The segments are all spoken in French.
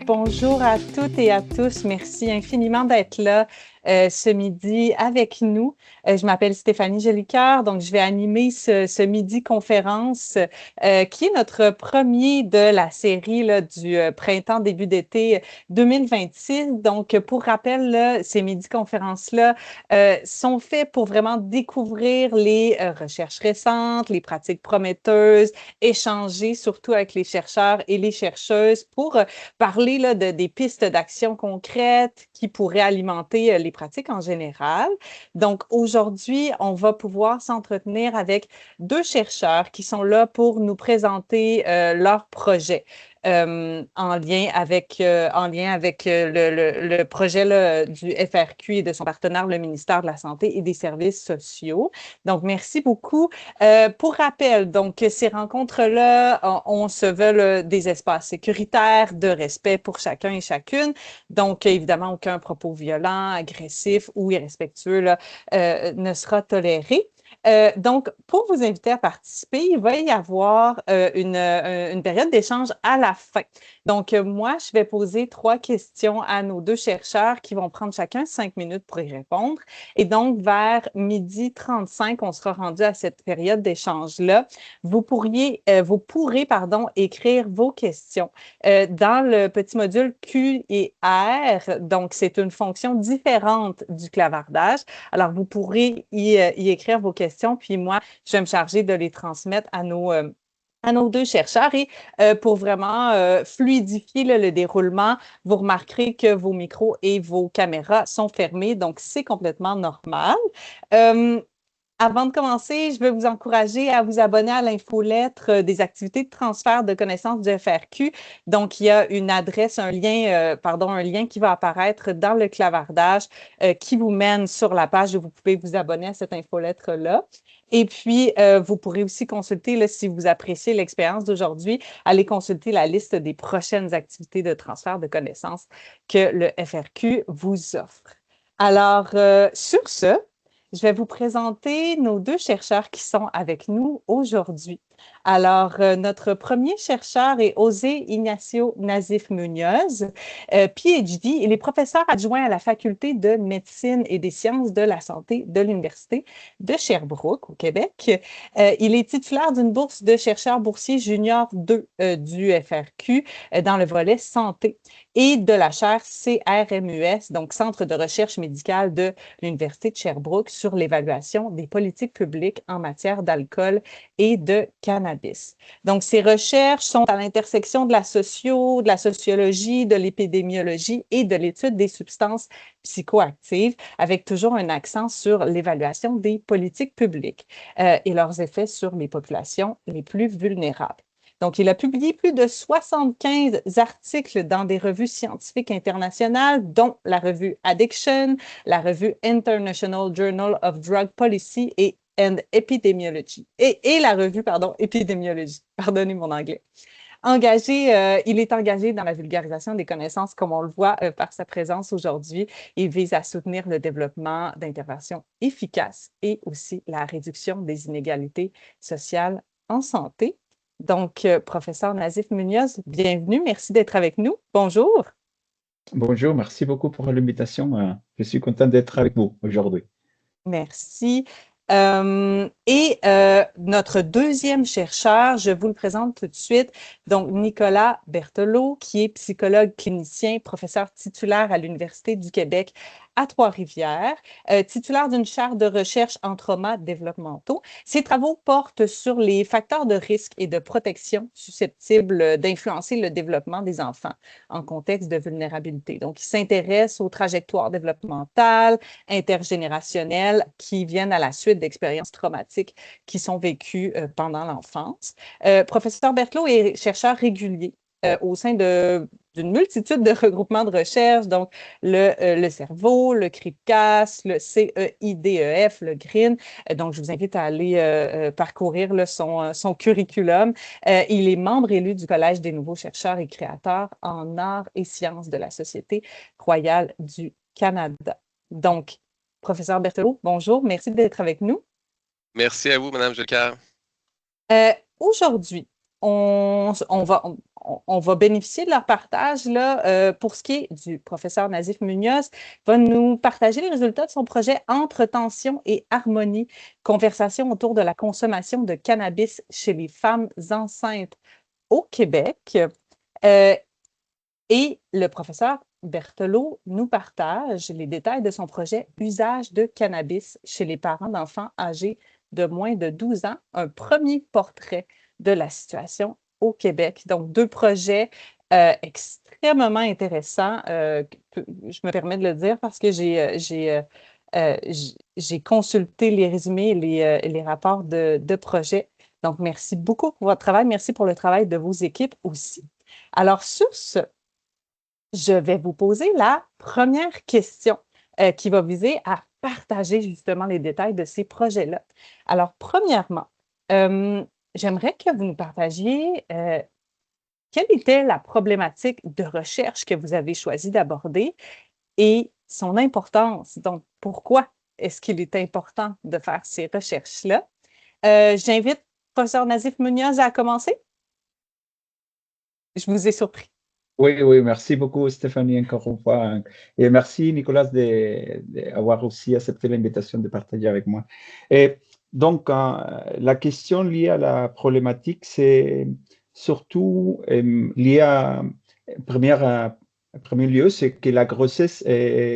bonjour à toutes et à tous. Merci infiniment d'être là ce midi avec nous. Je m'appelle Stéphanie Jolicoeur, donc je vais animer ce midi conférence qui est notre premier de la série là, du printemps, début d'été 2026. Donc, pour rappel, là, ces midi conférences-là sont faits pour vraiment découvrir les recherches récentes, les pratiques prometteuses, échanger surtout avec les chercheurs et les chercheuses pour parler là, des pistes d'action concrètes qui pourraient alimenter les pratiques en général. Donc, aujourd'hui, on va pouvoir s'entretenir avec deux chercheurs qui sont là pour nous présenter leur projet. En lien avec le projet là, du FRQ et de son partenaire, le ministère de la Santé et des Services sociaux. Donc, merci beaucoup. Pour rappel, donc, ces rencontres-là, on se veut des espaces sécuritaires, de respect pour chacun et chacune. Donc, évidemment, aucun propos violent, agressif ou irrespectueux là, ne sera toléré. Donc, pour vous inviter à participer, il va y avoir une période d'échange à la fin. Donc, moi, je vais poser 3 questions à nos deux chercheurs qui vont prendre chacun 5 minutes pour y répondre. Et donc, vers 12h35, on sera rendu à cette période d'échange-là. Vous pourrez, écrire vos questions dans le petit module Q et R. Donc, c'est une fonction différente du clavardage. Alors, vous pourrez y écrire vos questions, puis moi, je vais me charger de les transmettre à nos deux chercheurs. Et pour vraiment fluidifier le déroulement, vous remarquerez que vos micros et vos caméras sont fermés, donc c'est complètement normal. Avant de commencer, je veux vous encourager à vous abonner à l'infolettre des activités de transfert de connaissances du FRQ. Donc, il y a une adresse, un lien qui va apparaître dans le clavardage qui vous mène sur la page où vous pouvez vous abonner à cette infolettre-là. Et puis, vous pourrez aussi consulter, là, si vous appréciez l'expérience d'aujourd'hui, aller consulter la liste des prochaines activités de transfert de connaissances que le FRQ vous offre. Alors, sur ce, je vais vous présenter nos deux chercheurs qui sont avec nous aujourd'hui. Alors, notre premier chercheur est José Ignacio Nazif Muñoz, PhD. Il est professeur adjoint à la Faculté de médecine et des sciences de la santé de l'Université de Sherbrooke, au Québec. Il est titulaire d'une bourse de chercheur boursier junior 2 du FRQ dans le volet santé et de la chaire CRMUS, donc Centre de recherche médicale de l'Université de Sherbrooke, sur l'évaluation des politiques publiques en matière d'alcool et de cannabis. Donc, ces recherches sont à l'intersection de la de la sociologie, de l'épidémiologie et de l'étude des substances psychoactives, avec toujours un accent sur l'évaluation des politiques publiques et leurs effets sur les populations les plus vulnérables. Donc, il a publié plus de 75 articles dans des revues scientifiques internationales, dont la revue Addiction, la revue International Journal of Drug Policy and Epidemiology, et la revue, Epidemiology. Pardonnez mon anglais. Il est engagé dans la vulgarisation des connaissances, comme on le voit par sa présence aujourd'hui. Il vise à soutenir le développement d'interventions efficaces et aussi la réduction des inégalités sociales en santé. Donc, professeur Nazif Muñoz, bienvenue. Merci d'être avec nous. Bonjour. Bonjour, merci beaucoup pour l'invitation. Je suis content d'être avec vous aujourd'hui. Merci. Notre deuxième chercheur, je vous le présente tout de suite, donc Nicolas Berthelot, qui est psychologue clinicien, professeur titulaire à l'Université du Québec à Trois-Rivières, titulaire d'une chaire de recherche en traumas développementaux. Ses travaux portent sur les facteurs de risque et de protection susceptibles d'influencer le développement des enfants en contexte de vulnérabilité. Donc, il s'intéresse aux trajectoires développementales, intergénérationnelles qui viennent à la suite d'expériences traumatiques qui sont vécues pendant l'enfance. Professeur Berthelot est chercheur régulier au sein d'une multitude de regroupements de recherche, donc le cerveau, le CRIPCAS, le CEIDEF, le GRIN. Donc, je vous invite à aller parcourir là, son curriculum. Il est membre élu du Collège des nouveaux chercheurs et créateurs en arts et sciences de la Société royale du Canada. Donc, professeur Berthelot, bonjour, merci d'être avec nous. Merci à vous, Madame Jolicoeur. Aujourd'hui, on on va bénéficier de leur partage. Là, pour ce qui est du professeur Nazif Munoz, va nous partager les résultats de son projet Entre tension et harmonie, conversation autour de la consommation de cannabis chez les femmes enceintes au Québec. Et le professeur Berthelot nous partage les détails de son projet Usage de cannabis chez les parents d'enfants âgés de moins de 12 ans, un premier portrait de la situation au Québec. Donc, deux projets extrêmement intéressants. Je me permets de le dire parce que j'ai consulté les résumés et les rapports de projet. Donc, merci beaucoup pour votre travail. Merci pour le travail de vos équipes aussi. Alors, sur ce, je vais vous poser la première question qui va viser à partager justement les détails de ces projets-là. Alors, premièrement, j'aimerais que vous nous partagiez quelle était la problématique de recherche que vous avez choisi d'aborder et son importance. Donc, pourquoi est-ce qu'il est important de faire ces recherches-là? J'invite professeur Nazif Munoz à commencer. Je vous ai surpris. Oui, oui, merci beaucoup Stéphanie encore une fois. Et merci Nicolas d'avoir aussi accepté l'invitation de partager avec moi. Et donc, la question liée à la problématique, c'est surtout liée à, premier lieu, c'est que la grossesse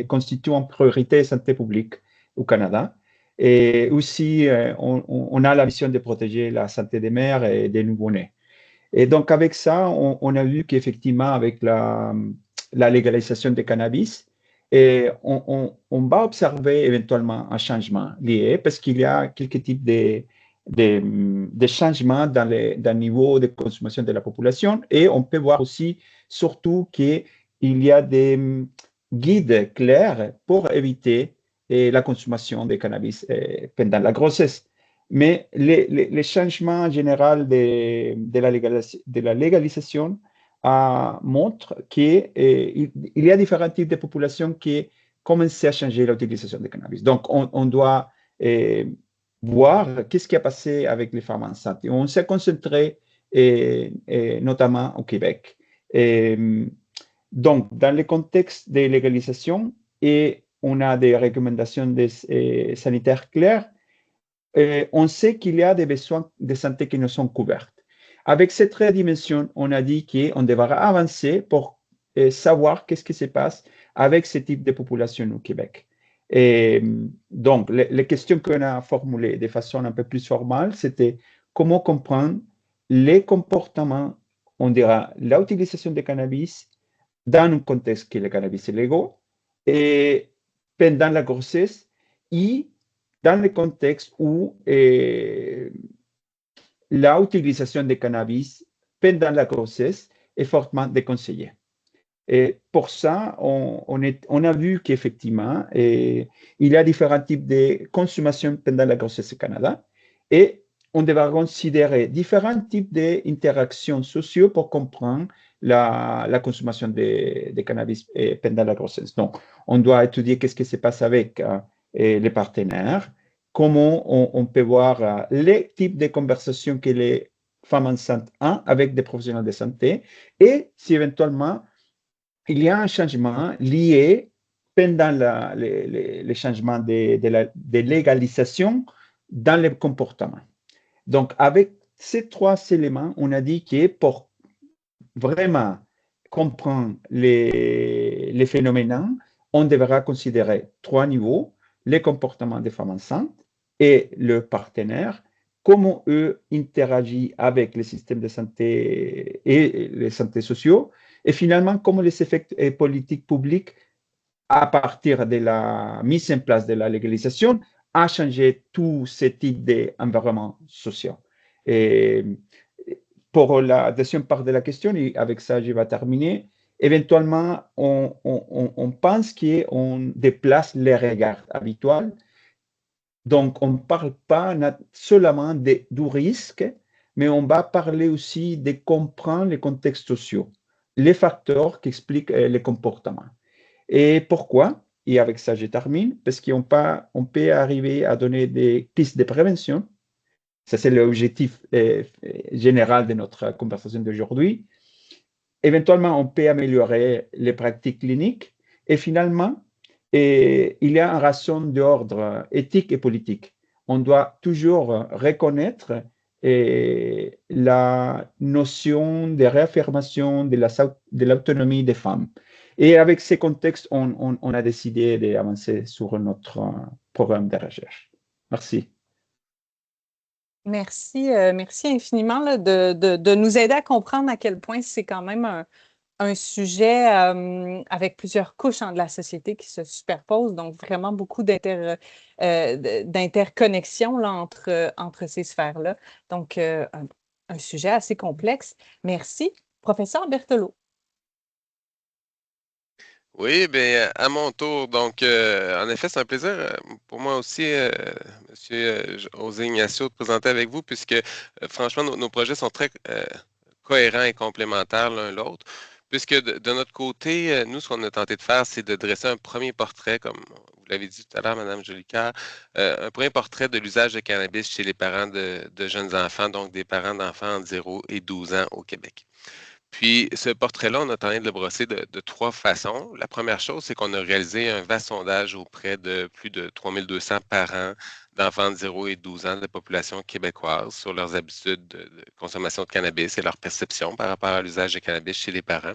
constitue une priorité santé publique au Canada. Et aussi, on a la mission de protéger la santé des mères et des nouveau-nés. Et donc, avec ça, on a vu qu'effectivement, avec la légalisation du cannabis, et on va observer éventuellement un changement lié parce qu'il y a quelques types de changements dans le niveau de consommation de la population. Et on peut voir aussi, surtout, qu'il y a des guides clairs pour éviter la consommation de cannabis pendant la grossesse. Mais les changements généraux de la légalisation montrent qu'il y a différents types de populations qui commencent à changer l'utilisation du cannabis. Donc, on doit voir qu'est-ce qui a passé avec les femmes enceintes. Et on s'est concentré notamment au Québec. Donc, dans le contexte de légalisation, et on a des recommandations sanitaires claires, on sait qu'il y a des besoins de santé qui ne sont couverts. Avec cette dimension, on a dit qu'on devra avancer pour savoir qu'est-ce qui se passe avec ce type de population au Québec. Et donc, les questions qu'on a formulées de façon un peu plus formelle, c'était comment comprendre les comportements, on dira l'utilisation du cannabis dans un contexte qui est le cannabis est légal et pendant la grossesse et dans le contexte où l'utilisation de cannabis pendant la grossesse est fortement déconseillée. Et pour ça, on a vu qu'effectivement, il y a différents types de consommation pendant la grossesse au Canada et on devra considérer différents types d'interactions sociales pour comprendre la consommation de cannabis pendant la grossesse. Donc, on doit étudier qu'est-ce qui se passe avec les partenaires, comment on peut voir les types de conversations que les femmes enceintes ont avec des professionnels de santé et si éventuellement il y a un changement lié pendant les changements de légalisation dans les comportements. Donc, avec ces trois éléments, on a dit que pour vraiment comprendre les phénomènes, on devra considérer trois niveaux, les comportements des femmes enceintes et le partenaire, comment eux interagissent avec les systèmes de santé et les santé sociaux, et finalement, comment les effets politiques publiques, à partir de la mise en place de la légalisation, a changé tout ce type d'environnement social. Et pour la deuxième part de la question, et avec ça, je vais terminer, éventuellement, on pense qu'on déplace les regards habituels. Donc, on ne parle pas seulement du risque, mais on va parler aussi de comprendre les contextes sociaux, les facteurs qui expliquent les comportements. Et pourquoi? Et avec ça, je termine, parce qu'on peut arriver à donner des pistes de prévention. Ça, c'est l'objectif général de notre conversation d'aujourd'hui. éventuellement, on peut améliorer les pratiques cliniques. Et finalement, il y a une ration d'ordre éthique et politique. On doit toujours reconnaître la notion de réaffirmation de l'autonomie des femmes. Et avec ces contextes, on a décidé d'avancer sur notre programme de recherche. Merci. Merci, merci infiniment là, de nous aider à comprendre à quel point c'est quand même un sujet avec plusieurs couches de la société qui se superposent, donc vraiment beaucoup d'interconnexions entre ces sphères-là. Donc, un sujet assez complexe. Merci. Professeur Berthelot. Oui, bien, à mon tour. Donc, en effet, c'est un plaisir pour moi aussi, Monsieur José Ignacio, de présenter avec vous, puisque franchement, nos projets sont très cohérents et complémentaires l'un l'autre. Puisque de notre côté, nous, ce qu'on a tenté de faire, c'est de dresser un premier portrait, comme vous l'avez dit tout à l'heure, Madame Jolicoeur, un premier portrait de l'usage de cannabis chez les parents de jeunes enfants, donc des parents d'enfants entre 0 et 12 ans au Québec. Puis, ce portrait-là, on a tenté de le brosser de trois façons. La première chose, c'est qu'on a réalisé un vaste sondage auprès de plus de 3200 parents d'enfants de 0 et 12 ans de la population québécoise sur leurs habitudes de consommation de cannabis et leur perception par rapport à l'usage de cannabis chez les parents.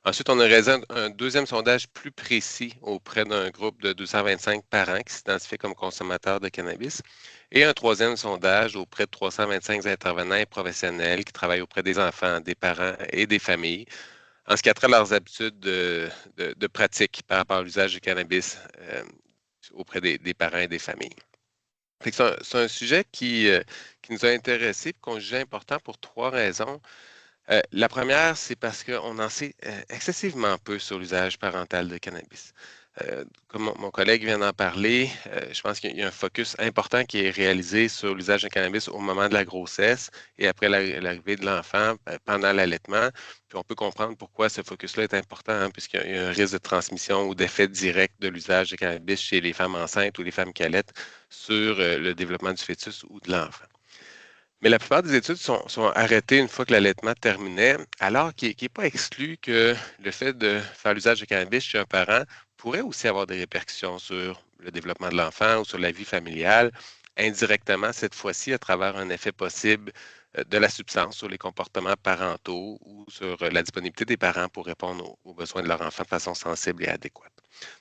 Ensuite, on a réalisé un deuxième sondage plus précis auprès d'un groupe de 225 parents qui s'identifient comme consommateurs de cannabis et un troisième sondage auprès de 325 intervenants et professionnels qui travaillent auprès des enfants, des parents et des familles en ce qui a trait à leurs habitudes de pratique par rapport à l'usage du cannabis auprès des parents et des familles. C'est un sujet qui nous a intéressés et qu'on jugeait important pour trois raisons. La première, c'est parce qu'on en sait excessivement peu sur l'usage parental de cannabis. Comme mon collègue vient d'en parler, je pense qu'il y a un focus important qui est réalisé sur l'usage de cannabis au moment de la grossesse et après l'arrivée de l'enfant, pendant l'allaitement. Puis on peut comprendre pourquoi ce focus-là est important, hein, puisqu'il y a un risque de transmission ou d'effet direct de l'usage de cannabis chez les femmes enceintes ou les femmes qui allaitent sur le développement du fœtus ou de l'enfant. Mais la plupart des études sont arrêtées une fois que l'allaitement terminait, alors qu'il n'est pas exclu que le fait de faire l'usage de cannabis chez un parent pourrait aussi avoir des répercussions sur le développement de l'enfant ou sur la vie familiale, indirectement cette fois-ci à travers un effet possible de la substance sur les comportements parentaux ou sur la disponibilité des parents pour répondre aux besoins de leur enfant de façon sensible et adéquate.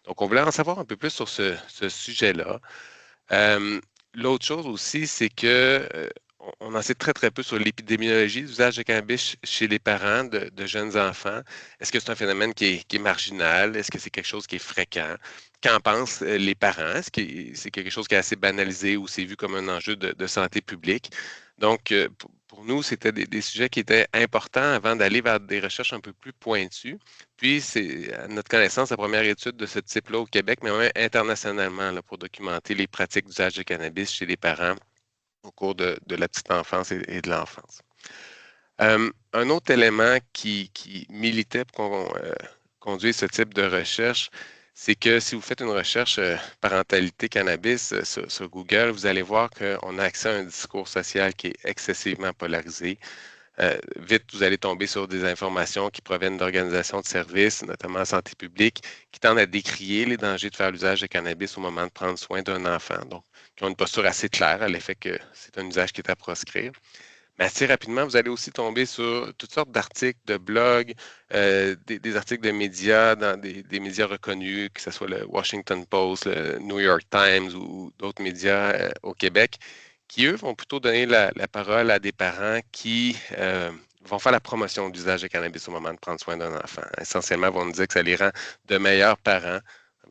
Donc, on voulait en savoir un peu plus sur ce sujet-là. L'autre chose aussi, c'est que on en sait très, très peu sur l'épidémiologie de l'usage de cannabis chez les parents de jeunes enfants. Est-ce que c'est un phénomène qui est marginal? Est-ce que c'est quelque chose qui est fréquent? Qu'en pensent les parents? Est-ce que c'est quelque chose qui est assez banalisé ou c'est vu comme un enjeu de santé publique? Donc, pour nous, c'était des sujets qui étaient importants avant d'aller vers des recherches un peu plus pointues. Puis, c'est, à notre connaissance, la première étude de ce type-là au Québec, mais même internationalement, là, pour documenter les pratiques d'usage de cannabis chez les parents au cours de la petite enfance et de l'enfance. Un autre élément qui militait pour qu'on conduise ce type de recherche, c'est que si vous faites une recherche parentalité cannabis sur Google, vous allez voir qu'on a accès à un discours social qui est excessivement polarisé. Vite, vous allez tomber sur des informations qui proviennent d'organisations de services, notamment en santé publique, qui tendent à décrier les dangers de faire l'usage de cannabis au moment de prendre soin d'un enfant. Donc, qui ont une posture assez claire à l'effet que c'est un usage qui est à proscrire. Mais assez rapidement, vous allez aussi tomber sur toutes sortes d'articles, de blogs, des articles de médias, dans des médias reconnus, que ce soit le Washington Post, le New York Times ou d'autres médias au Québec, qui, eux, vont plutôt donner la parole à des parents qui vont faire la promotion de l'usage de cannabis au moment de prendre soin d'un enfant. Essentiellement, vont nous dire que ça les rend de meilleurs parents.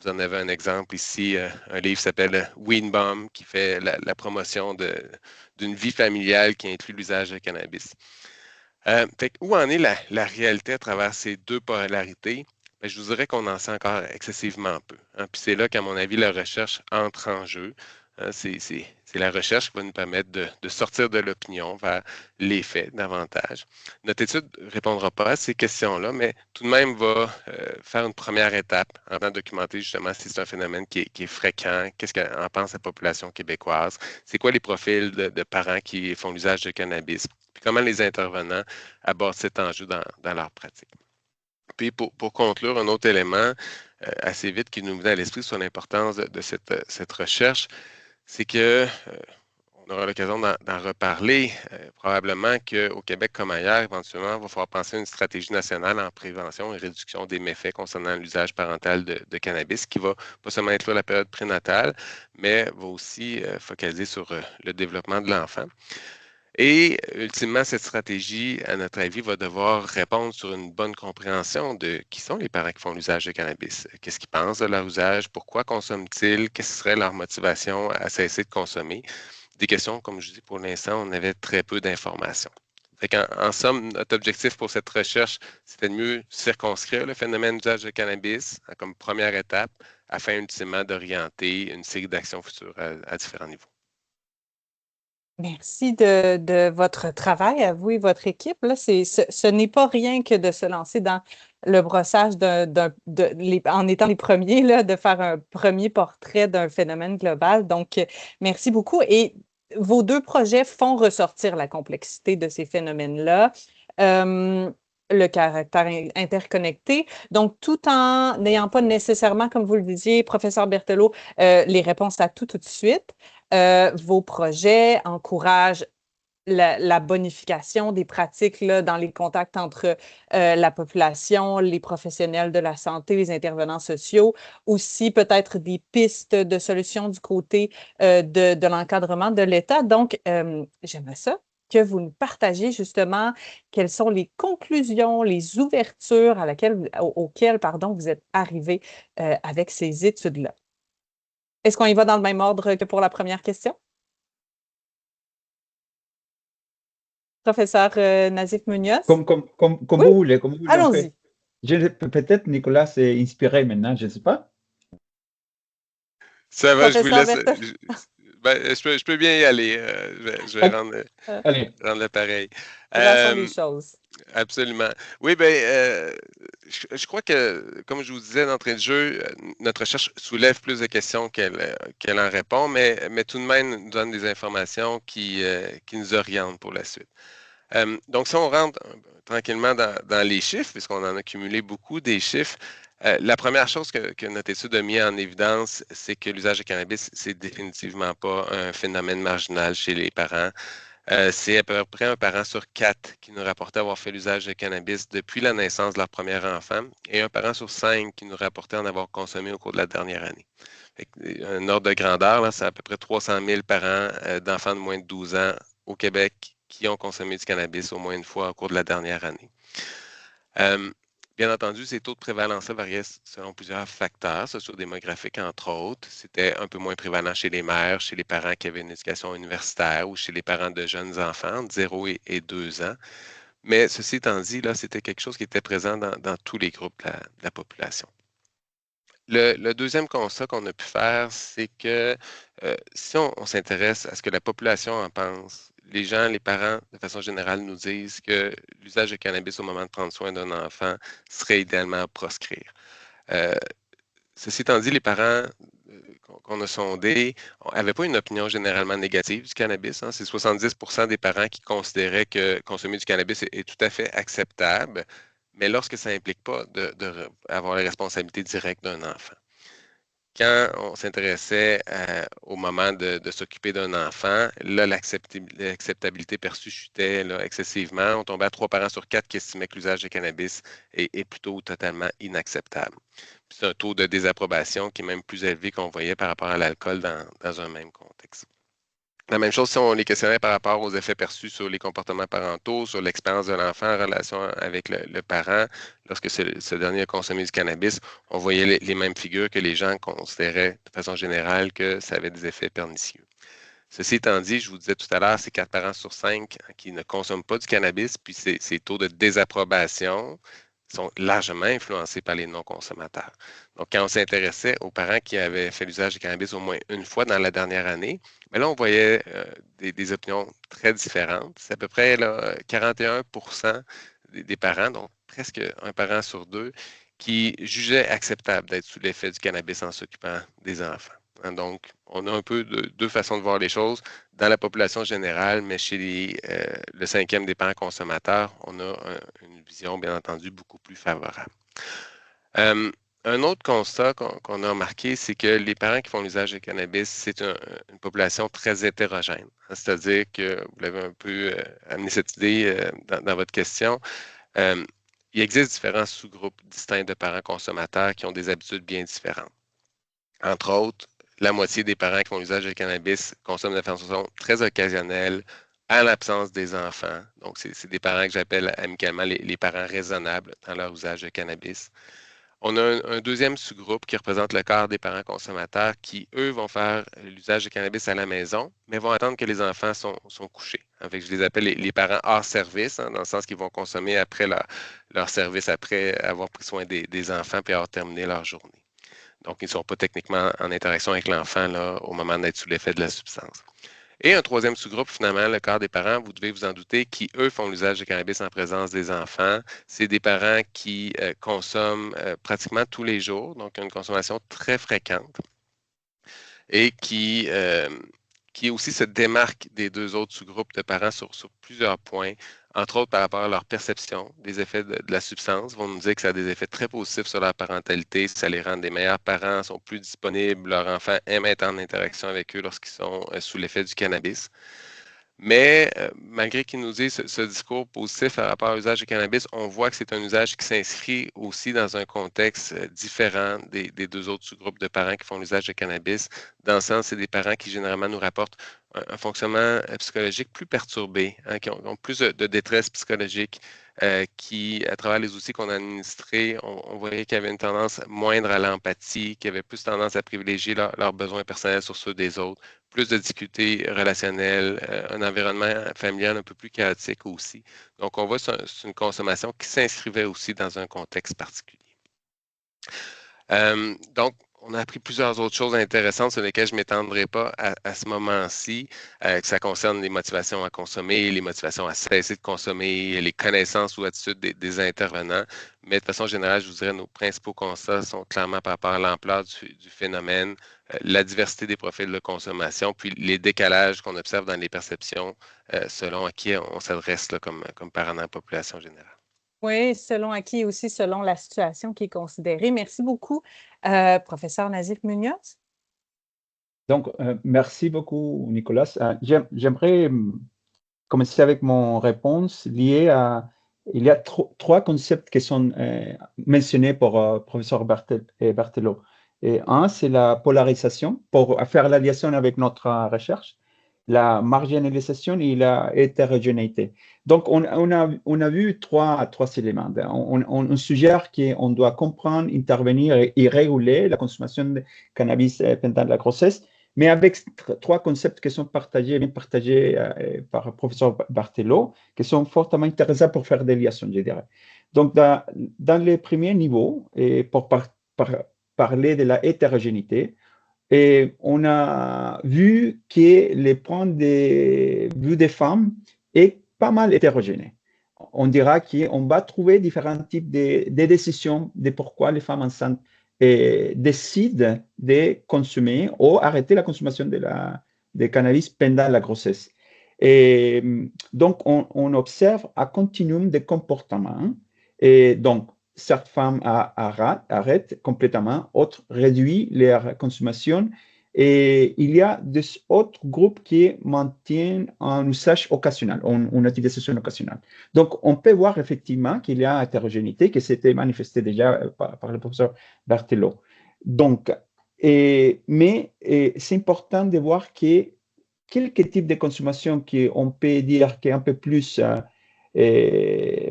Vous en avez un exemple ici, un livre qui s'appelle Weed Bomb, qui fait la promotion d'une vie familiale qui inclut l'usage de cannabis. Où en est la réalité à travers ces deux polarités? Bien, je vous dirais qu'on en sait encore excessivement peu. Hein. Puis c'est là qu'à mon avis, la recherche entre en jeu. Hein. C'est la recherche qui va nous permettre de sortir de l'opinion vers les faits davantage. Notre étude ne répondra pas à ces questions-là, mais tout de même va faire une première étape en train de documenter justement si c'est un phénomène qui est fréquent, qu'est-ce qu'en pense la population québécoise, c'est quoi les profils de parents qui font l'usage de cannabis, puis comment les intervenants abordent cet enjeu dans leur pratique. Puis pour conclure, un autre élément assez vite qui nous venait à l'esprit sur l'importance de cette recherche, c'est que on aura l'occasion d'en reparler. Probablement qu'au Québec comme ailleurs, éventuellement, il va falloir penser à une stratégie nationale en prévention et réduction des méfaits concernant l'usage parental de cannabis, qui va pas seulement inclure la période prénatale, mais va aussi focaliser sur le développement de l'enfant. Et ultimement, cette stratégie, à notre avis, va devoir répondre sur une bonne compréhension de qui sont les parents qui font l'usage de cannabis. Qu'est-ce qu'ils pensent de leur usage? Pourquoi consomment-ils? Quelle serait leur motivation à cesser de consommer? Des questions, comme je dis, pour l'instant, on avait très peu d'informations. En somme, notre objectif pour cette recherche, c'était de mieux circonscrire le phénomène d'usage de cannabis comme première étape afin ultimement d'orienter une série d'actions futures à différents niveaux. Merci de votre travail à vous et votre équipe. Là, ce n'est pas rien que de se lancer dans le brossage en étant les premiers, là, de faire un premier portrait d'un phénomène global. Donc, merci beaucoup. Et vos deux projets font ressortir la complexité de ces phénomènes-là. Le caractère interconnecté. Donc, tout en n'ayant pas nécessairement, comme vous le disiez, professeur Berthelot, les réponses à tout de suite. Vos projets encouragent la bonification des pratiques là, dans les contacts entre la population, les professionnels de la santé, les intervenants sociaux, aussi peut-être des pistes de solutions du côté de l'encadrement de l'État. Donc, j'aimerais ça que vous nous partagiez justement quelles sont les conclusions, les ouvertures auxquelles vous êtes arrivés avec ces études-là. Est-ce qu'on y va dans le même ordre que pour la première question? Professeur Nazif Munoz? Comme Oui, vous voulez, comme vous voulez, on allons-y. fait. Peut-être Nicolas s'est inspiré maintenant, je ne sais pas. Ça va, je vous Professeur laisse. Berthelot? Je peux bien y aller. Je vais Allez, rendre l'appareil. Brassons les choses. Absolument. Oui, je crois que, comme je vous disais d'entrée de jeu, notre recherche soulève plus de questions qu'elle en répond, mais tout de même nous donne des informations qui nous orientent pour la suite. Donc, si on rentre tranquillement dans les chiffres, puisqu'on en a cumulé beaucoup des chiffres, la première chose que notre étude a mis en évidence, c'est que l'usage de cannabis, c'est définitivement pas un phénomène marginal chez les parents. C'est à peu près un parent sur 4 qui nous rapportait avoir fait l'usage de cannabis depuis la naissance de leur premier enfant et un parent sur 5 qui nous rapportait en avoir consommé au cours de la dernière année. Un ordre de grandeur, là, c'est à peu près 300 000 parents d'enfants de moins de 12 ans au Québec qui ont consommé du cannabis au moins une fois au cours de la dernière année. Bien entendu, ces taux de prévalence-là variaient selon plusieurs facteurs sociodémographiques, entre autres. C'était un peu moins prévalent chez les mères, chez les parents qui avaient une éducation universitaire ou chez les parents de jeunes enfants, de 0 et 2 ans. Mais ceci étant dit, là, c'était quelque chose qui était présent dans tous les groupes de la population. Le deuxième constat qu'on a pu faire, c'est que si on s'intéresse à ce que la population en pense, les gens, les parents, de façon générale, nous disent que l'usage de cannabis au moment de prendre soin d'un enfant serait idéalement à proscrire. Ceci étant dit, les parents qu'on a sondés n'avaient pas une opinion généralement négative du cannabis. Hein. C'est 70% des parents qui considéraient que consommer du cannabis est tout à fait acceptable, mais lorsque ça n'implique pas d'avoir la responsabilité directe d'un enfant. Quand on s'intéressait au moment de s'occuper d'un enfant, là, l'acceptabilité perçue chutait là, excessivement. On tombait à 3 parents sur 4 qui estimaient que l'usage de cannabis est plutôt totalement inacceptable. C'est un taux de désapprobation qui est même plus élevé qu'on voyait par rapport à l'alcool dans un même contexte. La même chose si on les questionnait par rapport aux effets perçus sur les comportements parentaux, sur l'expérience de l'enfant en relation avec le parent. Lorsque ce dernier a consommé du cannabis, on voyait les mêmes figures que les gens considéraient de façon générale que ça avait des effets pernicieux. Ceci étant dit, je vous disais tout à l'heure, c'est 4 parents sur 5 qui ne consomment pas du cannabis, puis ces taux de désapprobation sont largement influencés par les non-consommateurs. Donc, quand on s'intéressait aux parents qui avaient fait l'usage du cannabis au moins une fois dans la dernière année, mais là, on voyait des opinions très différentes. C'est à peu près là, 41% des parents, donc presque un parent sur 2, qui jugeaient acceptable d'être sous l'effet du cannabis en s'occupant des enfants. Donc, on a un peu deux façons de voir les choses. Dans la population générale, mais chez le 5e des parents consommateurs, on a une vision, bien entendu, beaucoup plus favorable. Un autre constat qu'on a remarqué, c'est que les parents qui font l'usage de cannabis, c'est une population très hétérogène. C'est-à-dire que vous l'avez un peu amené cette idée dans votre question. Il existe différents sous-groupes distincts de parents consommateurs qui ont des habitudes bien différentes. Entre autres, la moitié des parents qui font l'usage de cannabis consomment de façon très occasionnelle, à l'absence des enfants. Donc, c'est des parents que j'appelle amicalement les parents raisonnables dans leur usage de cannabis. On a un deuxième sous-groupe qui représente le quart des parents consommateurs qui, eux, vont faire l'usage de cannabis à la maison, mais vont attendre que les enfants sont couchés. Fait que je les appelle les parents hors service, dans le sens qu'ils vont consommer après leur service, après avoir pris soin des enfants puis avoir terminé leur journée. Donc, ils ne sont pas techniquement en interaction avec l'enfant là, au moment d'être sous l'effet de la substance. Et un troisième sous-groupe, finalement, le quart des parents, vous devez vous en douter, qui, eux, font l'usage de cannabis en présence des enfants. C'est des parents qui consomment pratiquement tous les jours, donc une consommation très fréquente et qui aussi se démarquent des deux autres sous-groupes de parents sur plusieurs points, entre autres par rapport à leur perception des effets de la substance. Ils vont nous dire que ça a des effets très positifs sur leur parentalité, ça les rend des meilleurs parents, sont plus disponibles, leurs enfants aiment être en interaction avec eux lorsqu'ils sont sous l'effet du cannabis. Mais malgré qu'ils nous disent ce discours positif par rapport à l'usage du cannabis, on voit que c'est un usage qui s'inscrit aussi dans un contexte différent des deux autres sous-groupes de parents qui font l'usage de cannabis. Dans le sens, c'est des parents qui généralement nous rapportent un fonctionnement psychologique plus perturbé, hein, qui ont plus de détresse psychologique, qui, à travers les outils qu'on a administrés, on voyait qu'il y avait une tendance moindre à l'empathie, qu'il y avait plus tendance à privilégier leurs besoins personnels sur ceux des autres, plus de difficultés relationnelles, un environnement familial un peu plus chaotique aussi. Donc, on voit que c'est une consommation qui s'inscrivait aussi dans un contexte particulier. Donc, on a appris plusieurs autres choses intéressantes sur lesquelles je ne m'étendrai pas à ce moment-ci, que ça concerne les motivations à consommer, les motivations à cesser de consommer, les connaissances ou attitudes des intervenants. Mais de façon générale, je vous dirais nos principaux constats sont clairement par rapport à l'ampleur du phénomène, la diversité des profils de consommation, puis les décalages qu'on observe dans les perceptions selon à qui on s'adresse comme parent dans la population générale. Oui, selon à qui et aussi selon la situation qui est considérée. Merci beaucoup, professeur Nazif Munoz. Donc, merci beaucoup, Nicolas. J'aimerais commencer avec mon réponse liée à... Il y a trois concepts qui sont mentionnés par professeur Berthelot. Et un, c'est la polarisation, pour faire la liaison avec notre recherche, la marginalisation et la hétérogénéité. Donc, on a vu trois éléments. On suggère qu'on doit comprendre, intervenir et réguler la consommation de cannabis pendant la grossesse, mais avec trois concepts qui sont bien partagés par le professeur Berthelot, qui sont fortement intéressants pour faire des liaisons, je dirais. Donc, dans les premiers niveaux, et pour parler de la hétérogénéité, et on a vu que les points de vue des femmes est pas mal hétérogène. On dira qu'on va trouver différents types de décisions de pourquoi les femmes enceintes décident de consommer ou arrêter la consommation de cannabis pendant la grossesse. Et donc, on observe un continuum de comportements. Et donc, certaines femmes arrêtent complètement, d'autres réduisent leur consommation. Et il y a d'autres groupes qui maintiennent un usage occasionnel, une utilisation occasionnelle. Donc, on peut voir effectivement qu'il y a une hétérogénéité qui s'était manifestée déjà par le professeur Berthelot. Donc, mais c'est important de voir que quelques types de consommation qu'on peut dire qui est un peu plus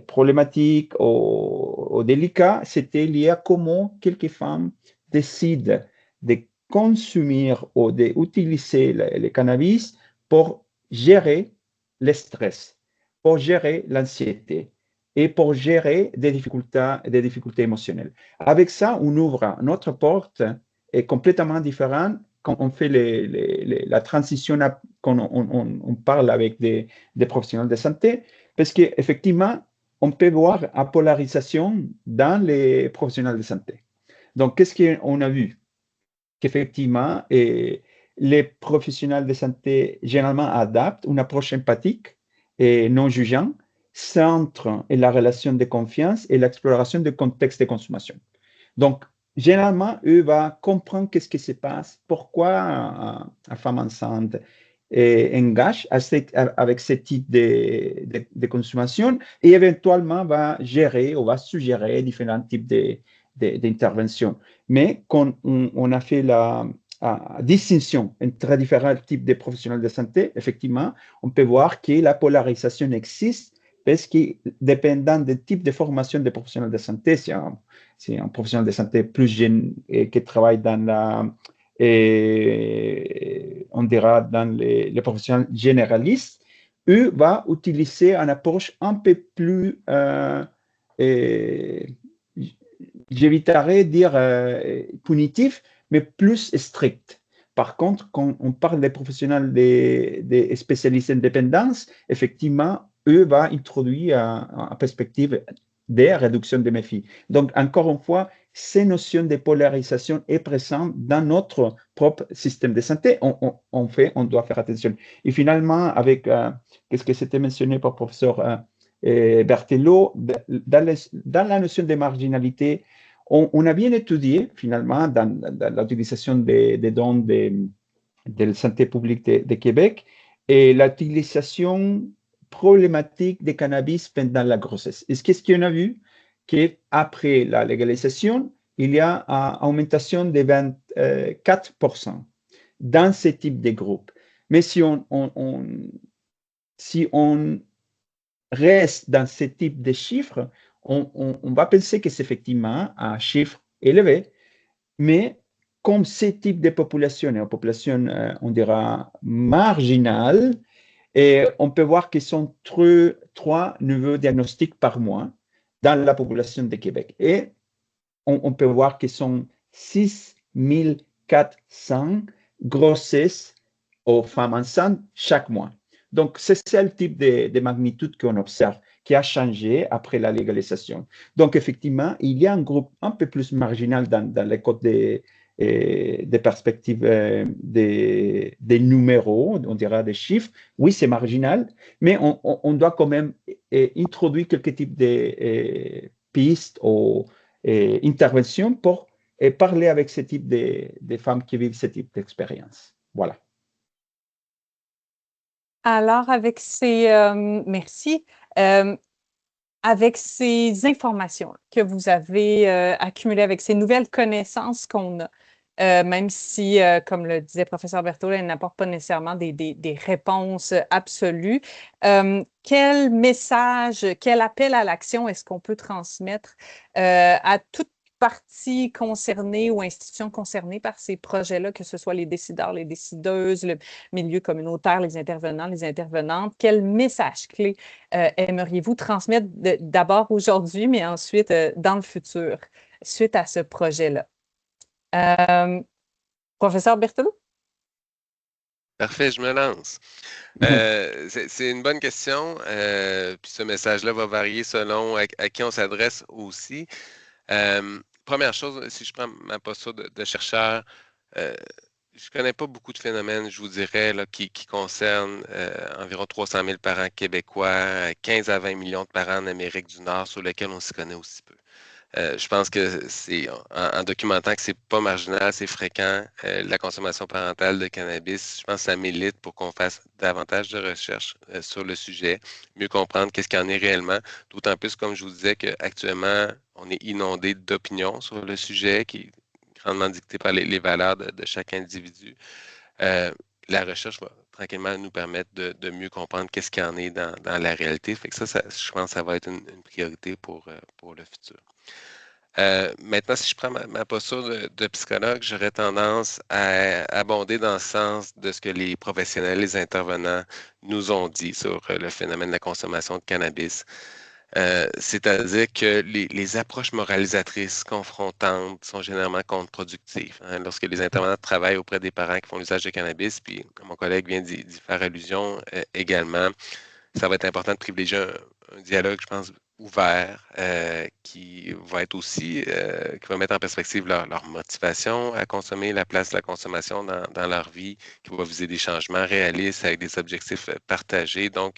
problématique ou délicat, c'était lié à comment quelques femmes décident de consommer ou d'utiliser le cannabis pour gérer le stress, pour gérer l'anxiété et pour gérer des difficultés émotionnelles. Avec ça, on ouvre notre porte est complètement différente quand on fait la transition, quand on parle avec des professionnels de santé, parce qu'effectivement, on peut voir la polarisation dans les professionnels de santé. Donc, qu'est-ce qu'on a vu? Qu'effectivement, les professionnels de santé généralement adaptent une approche empathique et non jugeante centre la relation de confiance et l'exploration du contexte de consommation. Donc, généralement, eux vont comprendre qu'est-ce qui se passe, pourquoi une femme enceinte engage avec ce type de consommation et éventuellement va gérer ou va suggérer différents types d'interventions. Mais quand on a fait la distinction entre différents types de professionnels de santé, effectivement, on peut voir que la polarisation existe parce que, dépendant du type de formation des professionnels de santé, c'est un professionnel de santé plus jeune et qui travaille dans on dira dans les professionnels généralistes, eux vont utiliser une approche un peu plus, j'éviterai de dire punitif, mais plus strict. Par contre, quand on parle des professionnels des spécialistes en dépendance, effectivement, eux vont introduire une perspective de réduction des méfis. Donc, encore une fois, ces notions de polarisation est présente dans notre propre système de santé. On doit faire attention. Et finalement, avec ce que c'était mentionné par le professeur Berthelot, dans la notion de marginalité, on a bien étudié finalement dans l'utilisation des dons de la santé publique de Québec et l'utilisation problématique des cannabis pendant la grossesse. Et qu'est-ce qu'on a vu? Qu'après la légalisation, il y a une augmentation de 24% dans ce type de groupe. Mais si on reste dans ce type de chiffres, on va penser que c'est effectivement un chiffre élevé, mais comme ce type de population est une population, on dira, marginale, et on peut voir qu'ils sont 3 nouveaux diagnostics par mois dans la population de Québec. Et on peut voir qu'ils sont 6 400 grossesses aux femmes enceintes chaque mois. Donc, c'est le type de magnitude qu'on observe, qui a changé après la légalisation. Donc, effectivement, il y a un groupe un peu plus marginal dans les codes des perspectives des numéros, on dira des chiffres. Oui, c'est marginal, mais on doit quand même introduire quelques types de pistes ou interventions pour parler avec ce type de femmes qui vivent ce type d'expérience. Voilà. Alors, avec merci. Avec ces informations que vous avez accumulées, avec ces nouvelles connaissances qu'on a, même si, comme le disait le professeur Berthelot, elle n'apporte pas nécessairement des réponses absolues, quel message, quel appel à l'action est-ce qu'on peut transmettre à toute partie concernée ou institution concernée par ces projets-là, que ce soit les décideurs, les décideuses, le milieu communautaire, les intervenants, les intervenantes? Quel message clé aimeriez-vous transmettre d'abord aujourd'hui, mais ensuite dans le futur, suite à ce projet-là? Professeur Berthelot? Parfait, je me lance. C'est une bonne question. Puis ce message-là va varier selon à qui on s'adresse aussi. Première chose, si je prends ma posture de chercheur, je ne connais pas beaucoup de phénomènes, je vous dirais, là, qui concernent environ 300 000 parents québécois, 15 à 20 millions de parents en Amérique du Nord, sur lesquels on s'y connaît aussi peu. Je pense que c'est en documentant que c'est pas marginal, c'est fréquent, la consommation parentale de cannabis. Je pense que ça milite pour qu'on fasse davantage de recherches sur le sujet, mieux comprendre qu'est-ce qu'il y en est réellement. D'autant plus, comme je vous disais, qu'actuellement, on est inondé d'opinions sur le sujet qui est grandement dicté par les valeurs de chaque individu. La recherche va tranquillement nous permettre de mieux comprendre qu'est-ce qu'il y en est dans la réalité. Fait que ça, je pense que ça va être une priorité pour le futur. Maintenant, si je prends ma posture de psychologue, j'aurais tendance à abonder dans le sens de ce que les professionnels, les intervenants nous ont dit sur le phénomène de la consommation de cannabis. C'est-à-dire que les approches moralisatrices, confrontantes, sont généralement contre-productives. Lorsque les intervenants travaillent auprès des parents qui font l'usage de cannabis, puis mon collègue vient d'y faire allusion également, ça va être important de privilégier un dialogue, je pense, ouvert, qui va être aussi, qui va mettre en perspective leur motivation à consommer, la place de la consommation dans leur vie, qui va viser des changements réalistes avec des objectifs partagés. Donc,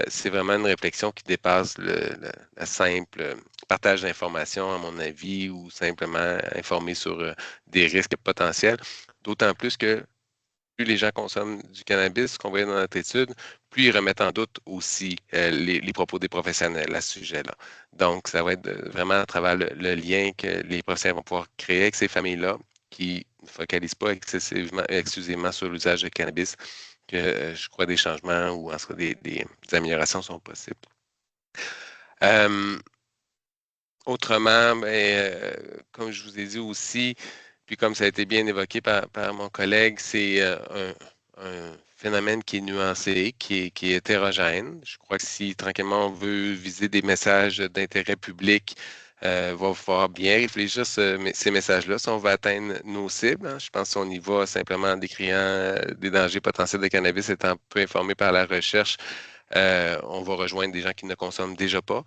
c'est vraiment une réflexion qui dépasse la simple partage d'informations, à mon avis, ou simplement informer sur des risques potentiels. D'autant plus que plus les gens consomment du cannabis, ce qu'on voyait dans notre étude, plus ils remettent en doute aussi les propos des professionnels à ce sujet-là. Donc, ça va être vraiment à travers le lien que les professionnels vont pouvoir créer avec ces familles-là qui ne focalisent pas exclusivement sur l'usage de cannabis que je crois des changements ou en tout cas des améliorations sont possibles. Autrement, comme je vous ai dit aussi, puis comme ça a été bien évoqué par mon collègue, c'est un phénomène qui est nuancé, qui est hétérogène. Je crois que si tranquillement on veut viser des messages d'intérêt public, va falloir bien réfléchir ces messages-là si on veut atteindre nos cibles. Hein. Je pense qu'on y va simplement en décriant des dangers potentiels de cannabis, étant peu informé par la recherche. On va rejoindre des gens qui ne consomment déjà pas.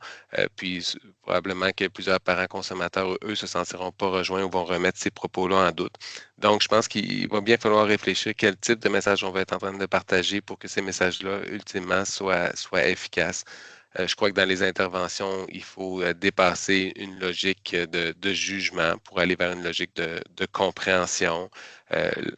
Puis probablement que plusieurs parents consommateurs, eux, se sentiront pas rejoints ou vont remettre ces propos-là en doute. Donc, je pense qu'il va bien falloir réfléchir quel type de message on va être en train de partager pour que ces messages-là, ultimement, soient efficaces. Je crois que dans les interventions, il faut dépasser une logique de jugement pour aller vers une logique de compréhension.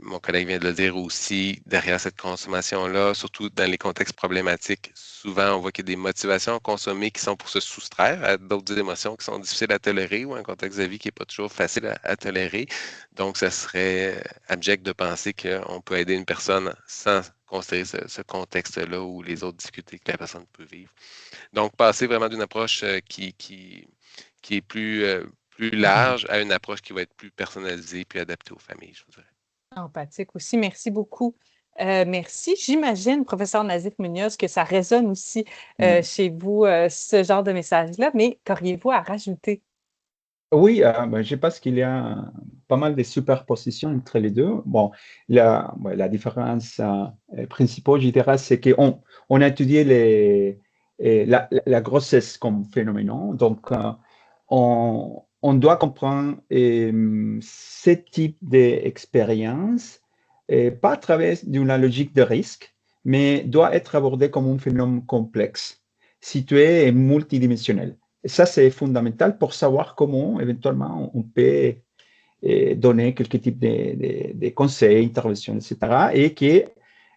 Mon collègue vient de le dire aussi, derrière cette consommation-là, surtout dans les contextes problématiques, souvent on voit qu'il y a des motivations à consommer qui sont pour se soustraire à d'autres émotions qui sont difficiles à tolérer ou un contexte de vie qui n'est pas toujours facile à tolérer. Donc, ça serait abject de penser qu'on peut aider une personne sans considérer ce contexte-là ou les autres difficultés que la personne peut vivre. Donc, passer vraiment d'une approche qui est plus large à une approche qui va être plus personnalisée puis adaptée aux familles, je vous dirais. Empathique aussi. Merci beaucoup. Merci. J'imagine, professeur Nazif Munoz, que ça résonne aussi chez vous, ce genre de message-là, mais qu'auriez-vous à rajouter? Oui, je pense qu'il y a pas mal de superpositions entre les deux. Bon, la différence principale, je dirais, c'est qu'on a étudié la grossesse comme phénomène. Donc, on doit comprendre ce type d'expérience, pas à travers d'une logique de risque, mais doit être abordé comme un phénomène complexe, situé et multidimensionnel. Et ça, c'est fondamental pour savoir comment, éventuellement, on peut donner quelques types de conseils, interventions, etc., et qui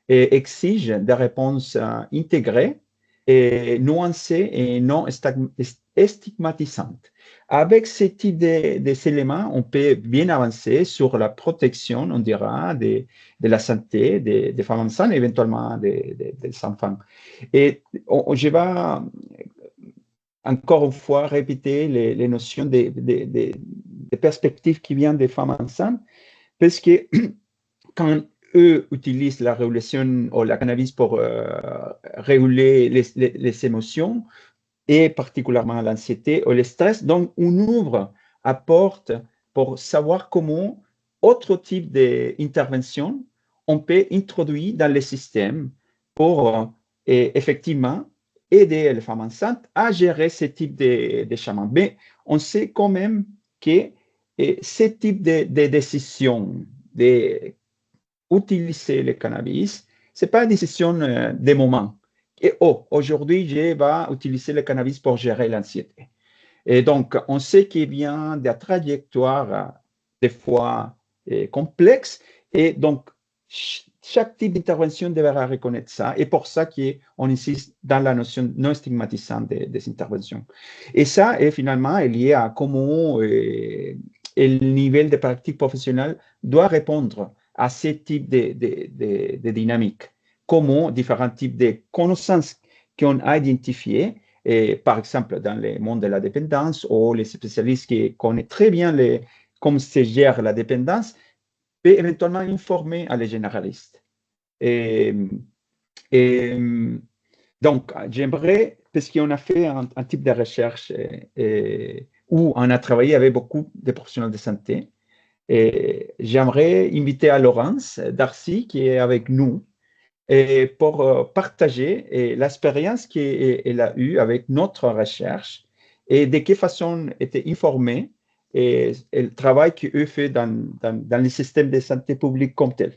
exigent des réponses intégrées, et nuancées et non stigmatisantes. Avec ce type d'éléments, on peut bien avancer sur la protection, on dira, de la santé des femmes enceintes et éventuellement des enfants. Et je vais encore une fois répéter les notions de perspectives qui viennent des femmes enceintes, parce que quand eux utilisent la régulation ou la cannabis pour réguler les émotions, et particulièrement l'anxiété ou le stress, donc on ouvre la porte pour savoir comment autre type d'intervention on peut introduire dans le système pour effectivement aider les femmes enceintes à gérer ce type de changements. Mais on sait quand même que ce type de décision d'utiliser le cannabis, ce n'est pas une décision de moment. Et aujourd'hui, je vais utiliser le cannabis pour gérer l'anxiété. Et donc, on sait qu'il vient de trajectoires des fois complexes. Et donc, chaque type d'intervention devra reconnaître ça. Et pour ça qu'on insiste dans la notion non stigmatisante des interventions. Et ça est finalement lié à comment le niveau de pratique professionnelle doit répondre à ce type de dynamique. Comment différents types de connaissances qu'on a identifiées, et par exemple dans le monde de la dépendance, ou les spécialistes qui connaissent très bien comment se gère la dépendance, peut éventuellement informer les généralistes. Et donc, j'aimerais, parce qu'on a fait un type de recherche où on a travaillé avec beaucoup de professionnels de santé, et j'aimerais inviter à Laurence Darcy, qui est avec nous, et pour partager l'expérience qu'elle a eue avec notre recherche et de quelle façon étaient informés et le travail qu'eux font dans les systèmes de santé publique comme tel.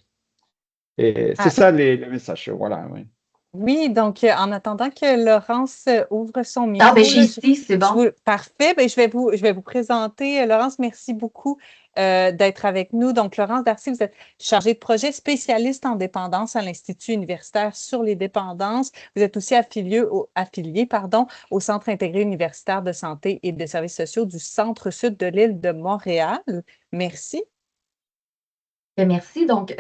Et c'est Ah, ça le message, voilà. Oui. oui, donc en attendant que Laurence ouvre son Ah, ben, micro, je suis là, ici, c'est bon. parfait. Ben, je vais vous présenter. Laurence, merci beaucoup d'être avec nous. Donc, Laurence Darcy, vous êtes chargée de projet spécialiste en dépendance à l'Institut universitaire sur les dépendances. Vous êtes aussi affilié, au Centre intégré universitaire de santé et de services sociaux du Centre-Sud de l'île de Montréal. Merci. Ben, merci. Donc,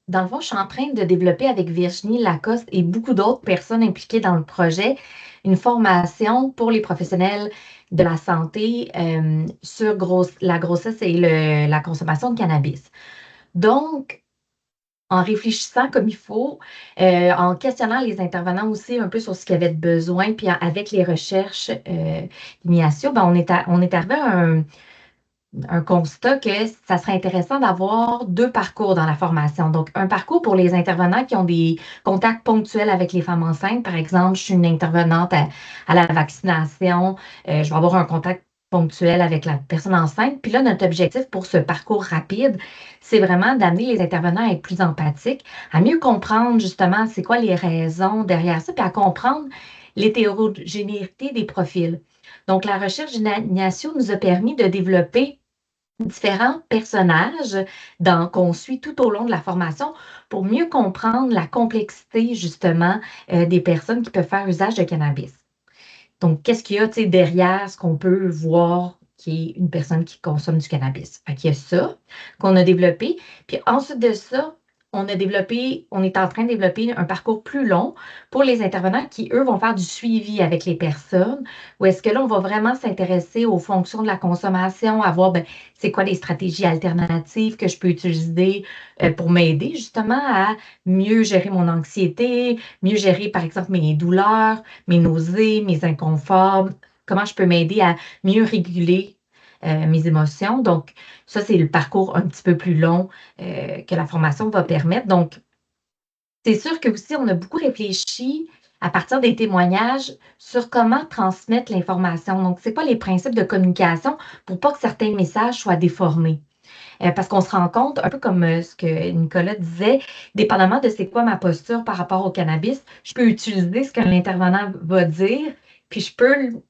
dans le fond, je suis en train de développer avec Virginie Lacoste et beaucoup d'autres personnes impliquées dans le projet une formation pour les professionnels de la santé sur la grossesse et la consommation de cannabis. Donc, en réfléchissant comme il faut, en questionnant les intervenants aussi un peu sur ce qu'ils avaient de besoin, puis avec les recherches d'Ignacio, ben, on est arrivé à un constat que ça serait intéressant d'avoir deux parcours dans la formation. Donc, un parcours pour les intervenants qui ont des contacts ponctuels avec les femmes enceintes. Par exemple, je suis une intervenante à la vaccination. Je vais avoir un contact ponctuel avec la personne enceinte. Puis là, notre objectif pour ce parcours rapide, c'est vraiment d'amener les intervenants à être plus empathiques, à mieux comprendre justement c'est quoi les raisons derrière ça, puis à comprendre l'hétérogénéité des profils. Donc, la recherche d'Ignacio nous a permis de développer différents personnages qu'on suit tout au long de la formation pour mieux comprendre la complexité, justement, des personnes qui peuvent faire usage de cannabis. Donc, qu'est-ce qu'il y a derrière ce qu'on peut voir qui est une personne qui consomme du cannabis? Fait qu'il y a ça qu'on a développé. Puis ensuite de ça, on est en train de développer un parcours plus long pour les intervenants qui, eux, vont faire du suivi avec les personnes. Ou est-ce que là, on va vraiment s'intéresser aux fonctions de la consommation, à voir c'est quoi les stratégies alternatives que je peux utiliser pour m'aider justement à mieux gérer mon anxiété, mieux gérer, par exemple, mes douleurs, mes nausées, mes inconforts, comment je peux m'aider à mieux réguler mes émotions. Donc, ça, c'est le parcours un petit peu plus long que la formation va permettre. Donc, c'est sûr que aussi, on a beaucoup réfléchi à partir des témoignages sur comment transmettre l'information. Donc, c'est quoi les principes de communication pour pas que certains messages soient déformés. Parce qu'on se rend compte, un peu comme ce que Nicolas disait, dépendamment de c'est quoi ma posture par rapport au cannabis, je peux utiliser ce que l'intervenant va dire, puis je peux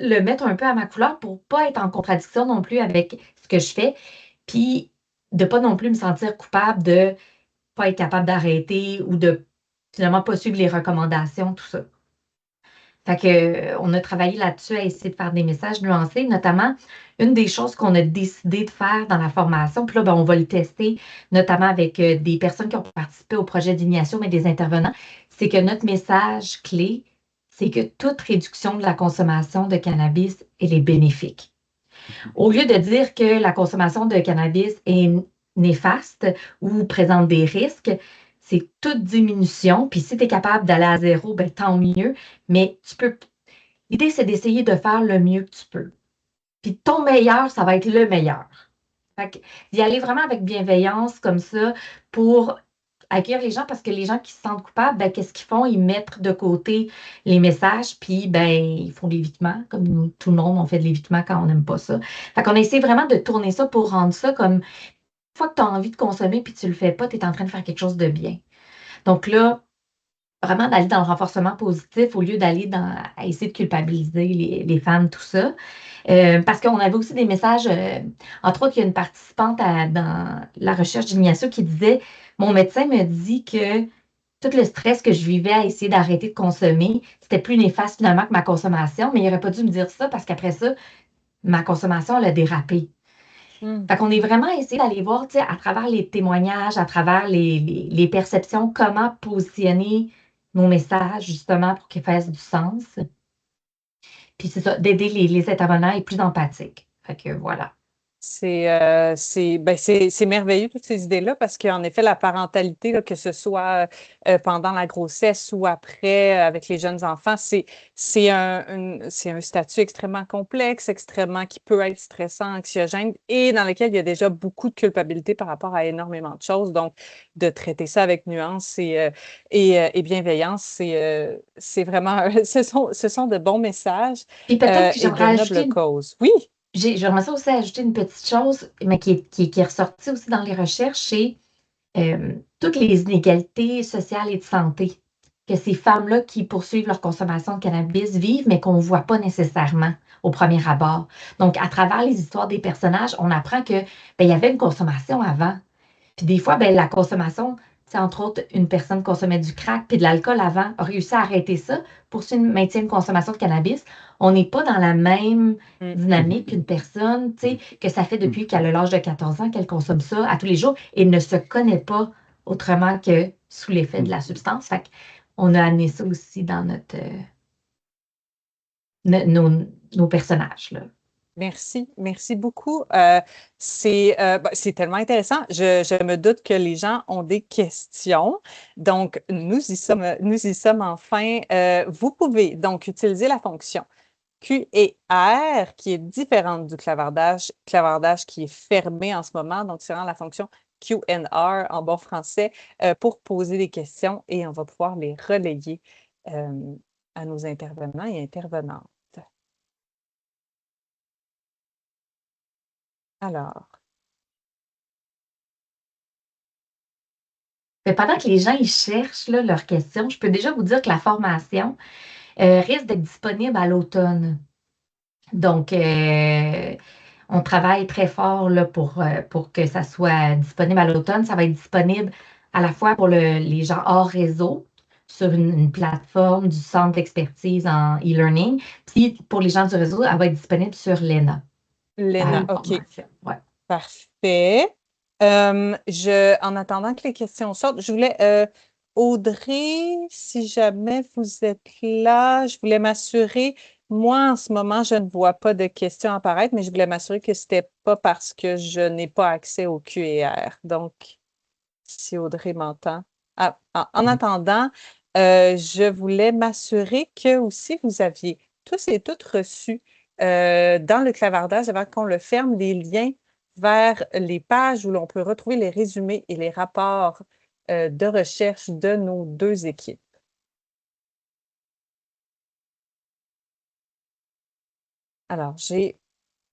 le mettre un peu à ma couleur pour pas être en contradiction non plus avec ce que je fais, puis de pas non plus me sentir coupable de pas être capable d'arrêter ou de finalement pas suivre les recommandations, tout ça. Fait que, on a travaillé là-dessus à essayer de faire des messages nuancés, notamment une des choses qu'on a décidé de faire dans la formation, puis là, on va le tester, notamment avec des personnes qui ont participé au projet d'Ignacio, mais des intervenants, c'est que notre message clé, c'est que toute réduction de la consommation de cannabis, elle est bénéfique. Au lieu de dire que la consommation de cannabis est néfaste ou présente des risques, c'est toute diminution. Puis si tu es capable d'aller à zéro, ben, tant mieux. Mais tu peux. L'idée, c'est d'essayer de faire le mieux que tu peux. Puis ton meilleur, ça va être le meilleur. Fait que d'y aller vraiment avec bienveillance comme ça pour accueillir les gens parce que les gens qui se sentent coupables, ben, qu'est-ce qu'ils font? Ils mettent de côté les messages, puis ben, ils font de l'évitement, comme nous, tout le monde, on fait de l'évitement quand on n'aime pas ça. Fait qu'on essaie vraiment de tourner ça pour rendre ça comme une fois que tu as envie de consommer puis tu le fais pas, tu es en train de faire quelque chose de bien. Donc là, vraiment d'aller dans le renforcement positif au lieu d'aller à essayer de culpabiliser les femmes, tout ça. Parce qu'on avait aussi des messages, entre autres, il y a une participante dans la recherche d'Ignacio qui disait mon médecin me dit que tout le stress que je vivais à essayer d'arrêter de consommer, c'était plus néfaste finalement que ma consommation, mais il n'aurait pas dû me dire ça parce qu'après ça, ma consommation, elle a dérapé. Fait qu'on est vraiment essayé d'aller voir, tu sais, à travers les témoignages, à travers les perceptions, comment positionner nos messages, justement, pour qu'ils fassent du sens. Puis c'est ça, d'aider les intervenants à être plus empathiques. Fait que voilà. C'est merveilleux, toutes ces idées-là, parce qu'en effet, la parentalité, là, que ce soit pendant la grossesse ou après avec les jeunes enfants, c'est un statut extrêmement complexe, extrêmement qui peut être stressant, anxiogène et dans lequel il y a déjà beaucoup de culpabilité par rapport à énormément de choses. Donc, de traiter ça avec nuance et bienveillance, c'est vraiment, ce sont de bons messages Et peut-être que et j'aimerais de ajouter nobles causes. Oui. J'aimerais ça aussi ajouter une petite chose, mais qui est ressortie aussi dans les recherches, c'est toutes les inégalités sociales et de santé que ces femmes-là qui poursuivent leur consommation de cannabis vivent, mais qu'on ne voit pas nécessairement au premier abord. Donc, à travers les histoires des personnages, on apprend que il y avait une consommation avant. Puis des fois, la consommation, entre autres, une personne consommait du crack puis de l'alcool avant, a réussi à arrêter ça, maintient une consommation de cannabis. On n'est pas dans la même dynamique qu'une personne, que ça fait depuis qu'elle a l'âge de 14 ans qu'elle consomme ça à tous les jours et ne se connaît pas autrement que sous l'effet de la substance. Fait qu'on a amené ça aussi dans nos personnages, là. Merci beaucoup. C'est tellement intéressant. Je me doute que les gens ont des questions. Donc, nous y sommes enfin. Vous pouvez donc utiliser la fonction Q et R qui est différente du clavardage qui est fermé en ce moment. Donc, c'est vraiment la fonction Q&R en bon français pour poser des questions et on va pouvoir les relayer à nos intervenants et intervenantes. Alors, Mais pendant que les gens ils cherchent là, leurs questions, je peux déjà vous dire que la formation risque d'être disponible à l'automne. Donc, on travaille très fort là, pour que ça soit disponible à l'automne. Ça va être disponible à la fois pour les gens hors réseau sur une plateforme du centre d'expertise en e-learning. Puis pour les gens du réseau, elle va être disponible sur l'ENA. Léna, OK. Ouais. Parfait. En attendant que les questions sortent, je voulais, Audrey, si jamais vous êtes là, je voulais m'assurer, moi en ce moment, je ne vois pas de questions apparaître, mais je voulais m'assurer que ce n'était pas parce que je n'ai pas accès au QR. Donc, si Audrey m'entend. En attendant, je voulais m'assurer que aussi vous aviez tous et toutes reçu dans le clavardage, avant qu'on le ferme, les liens vers les pages où l'on peut retrouver les résumés et les rapports de recherche de nos deux équipes. Alors, j'ai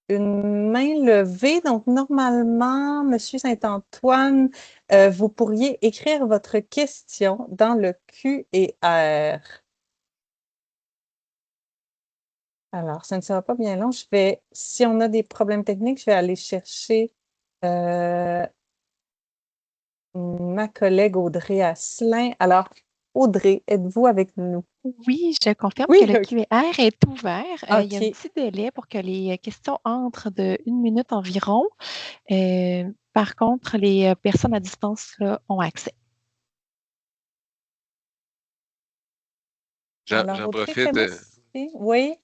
une main levée, donc normalement, Monsieur Saint-Antoine, vous pourriez écrire votre question dans le Q et R. Alors, ça ne sera pas bien long. Si on a des problèmes techniques, je vais aller chercher ma collègue Audrey Asselin. Alors, Audrey, êtes-vous avec nous? Oui, je confirme Oui, que le OK. QR est ouvert. Il y a un OK. petit délai pour que les questions entrent de 1 minute environ. Par contre, les personnes à distance là, ont accès. Alors, J'en Audrey, profite. fais-moi signe. Oui,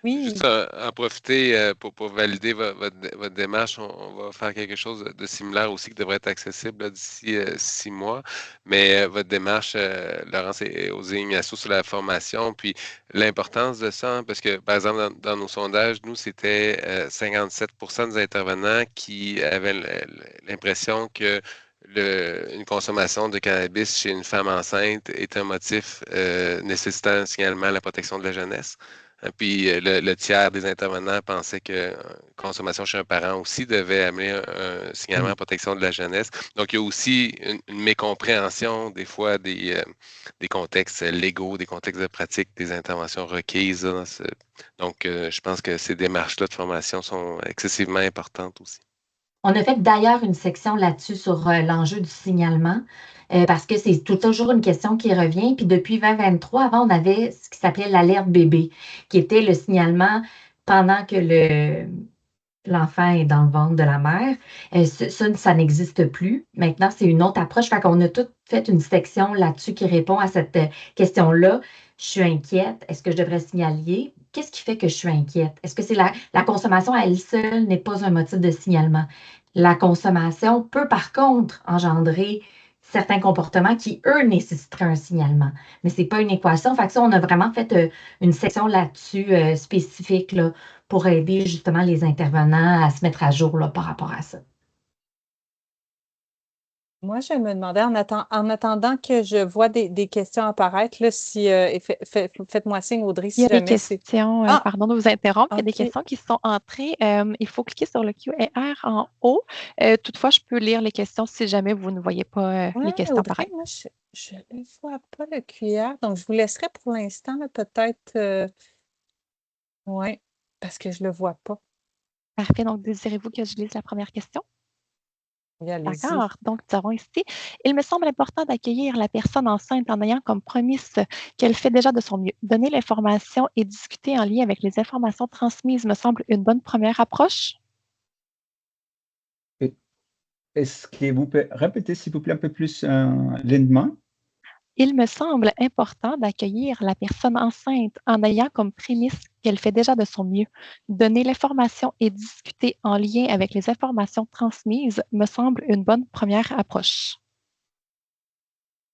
oui. Juste en profiter pour valider votre démarche. On va faire quelque chose de similaire aussi qui devrait être accessible là, d'ici 6 mois. Mais votre démarche, Laurence et José Ignacio, sur la formation, puis l'importance de ça, hein, parce que, par exemple, dans nos sondages, nous, c'était 57% des intervenants qui avaient l'impression que une consommation de cannabis chez une femme enceinte est un motif nécessitant un signalement à la protection de la jeunesse. Puis le tiers des intervenants pensaient que consommation chez un parent aussi devait amener un signalement à protection de la jeunesse. Donc, il y a aussi une mécompréhension des fois des contextes légaux, des contextes de pratique, des interventions requises. Là, donc, je pense que ces démarches-là de formation sont excessivement importantes aussi. On a fait d'ailleurs une section là-dessus sur l'enjeu du signalement, parce que c'est toujours une question qui revient. Puis depuis 2023, avant, on avait ce qui s'appelait l'alerte bébé, qui était le signalement pendant que l'enfant est dans le ventre de la mère. Ça n'existe plus. Maintenant, c'est une autre approche. Fait qu'on a tout fait une section là-dessus qui répond à cette question-là. Je suis inquiète. Est-ce que je devrais signaler? qu'est-ce qui fait que je suis inquiète? Est-ce que c'est la consommation à elle seule n'est pas un motif de signalement? La consommation peut par contre engendrer certains comportements qui, eux, nécessiteraient un signalement. Mais ce n'est pas une équation. Fait que ça, on a vraiment fait une section là-dessus spécifique là, pour aider justement les intervenants à se mettre à jour là, par rapport à ça. Moi, je me demandais, en attendant que je vois des questions apparaître, là, si, faites-moi signe, Audrey, Il y si a des jamais c'est... questions, Ah, pardon de vous interrompre, il y a des OK. questions qui sont entrées. Il faut cliquer sur le Q&R en haut. Toutefois, je peux lire les questions si jamais vous ne voyez pas les Ouais, questions Audrey, apparaître. moi, je ne vois pas le QR, donc je vous laisserai pour l'instant, là, peut-être... oui, parce que je ne le vois pas. Parfait. Donc, désirez-vous que je lise la première question? Oui, allez-y. D'accord. Donc, nous avons ici, il me semble important d'accueillir la personne enceinte en ayant comme prémisse qu'elle fait déjà de son mieux. Donner l'information et discuter en lien avec les informations transmises me semble une bonne première approche. Et est-ce que vous pouvez répéter, s'il vous plaît, un peu plus lentement? Il me semble important d'accueillir la personne enceinte en ayant comme prémisse qu'elle fait déjà de son mieux. Donner l'information et discuter en lien avec les informations transmises me semble une bonne première approche.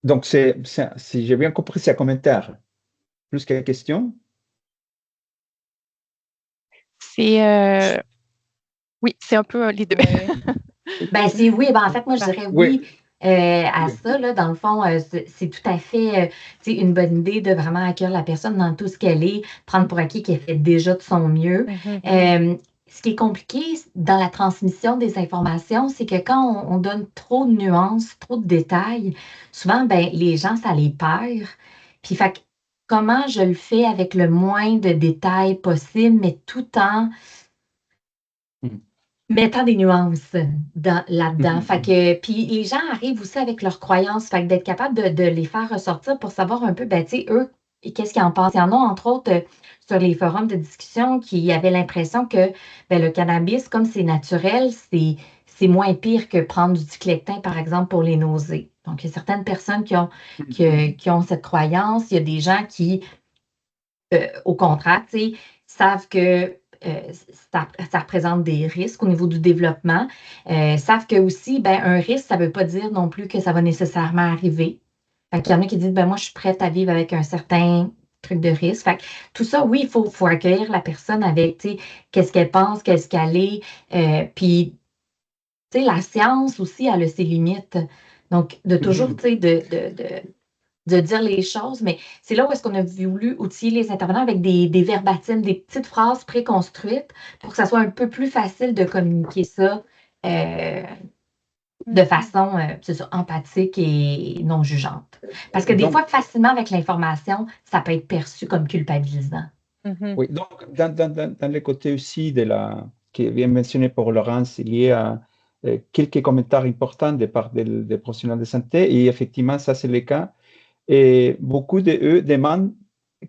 Donc, si j'ai bien compris, c'est un commentaire plus qu'une question. C'est oui, c'est un peu les deux. Oui. Ben, c'est oui. Ben, en fait, moi, je dirais Oui, oui à ça. Là, dans le fond, c'est tout à fait une bonne idée de vraiment accueillir la personne dans tout ce qu'elle est, prendre pour acquis qu'elle fait déjà de son mieux. Ce qui est compliqué dans la transmission des informations, c'est que quand on donne trop de nuances, trop de détails, souvent, ben, les gens, ça les perd. Puis, fait que, comment je le fais avec le moins de détails possible, mais tout en Mhm. mettant des nuances là-dedans. Fait Mhm. que, puis les gens arrivent aussi avec leurs croyances. Fait que d'être capable de les faire ressortir pour savoir un peu, ben, tu sais, eux, qu'est-ce qu'ils en pensent. Il y en a, entre autres, sur les forums de discussion qui avaient l'impression que ben, le cannabis, comme c'est naturel, c'est moins pire que prendre du diclectin, par exemple, pour les nausées. Donc, il y a certaines personnes qui ont cette croyance. Il y a des gens qui, au contraire, tu sais, savent que ça représente des risques au niveau du développement. Savent que aussi, ben, un risque, ça ne veut pas dire non plus que ça va nécessairement arriver. Fait qu'il y en a qui disent, ben, moi, je suis prête à vivre avec un certain truc de risque. Fait que tout ça, oui, il faut accueillir la personne avec, tu sais, qu'est-ce qu'elle pense, qu'est-ce qu'elle est. Puis, tu sais, la science aussi, elle a ses limites. Donc, de toujours, tu sais, de dire les choses, mais c'est là où est-ce qu'on a voulu outiller les intervenants avec des verbatims, des petites phrases préconstruites pour que ça soit un peu plus facile de communiquer ça de façon c'est ça, empathique et non jugeante. Parce que des Donc, fois, facilement avec l'information, ça peut être perçu comme culpabilisant. oui, donc dans le côté aussi qui vient mentionné pour Laurence, il y a quelques commentaires importants de part des professionnels de santé, et effectivement, ça c'est le cas. Et beaucoup d'eux demandent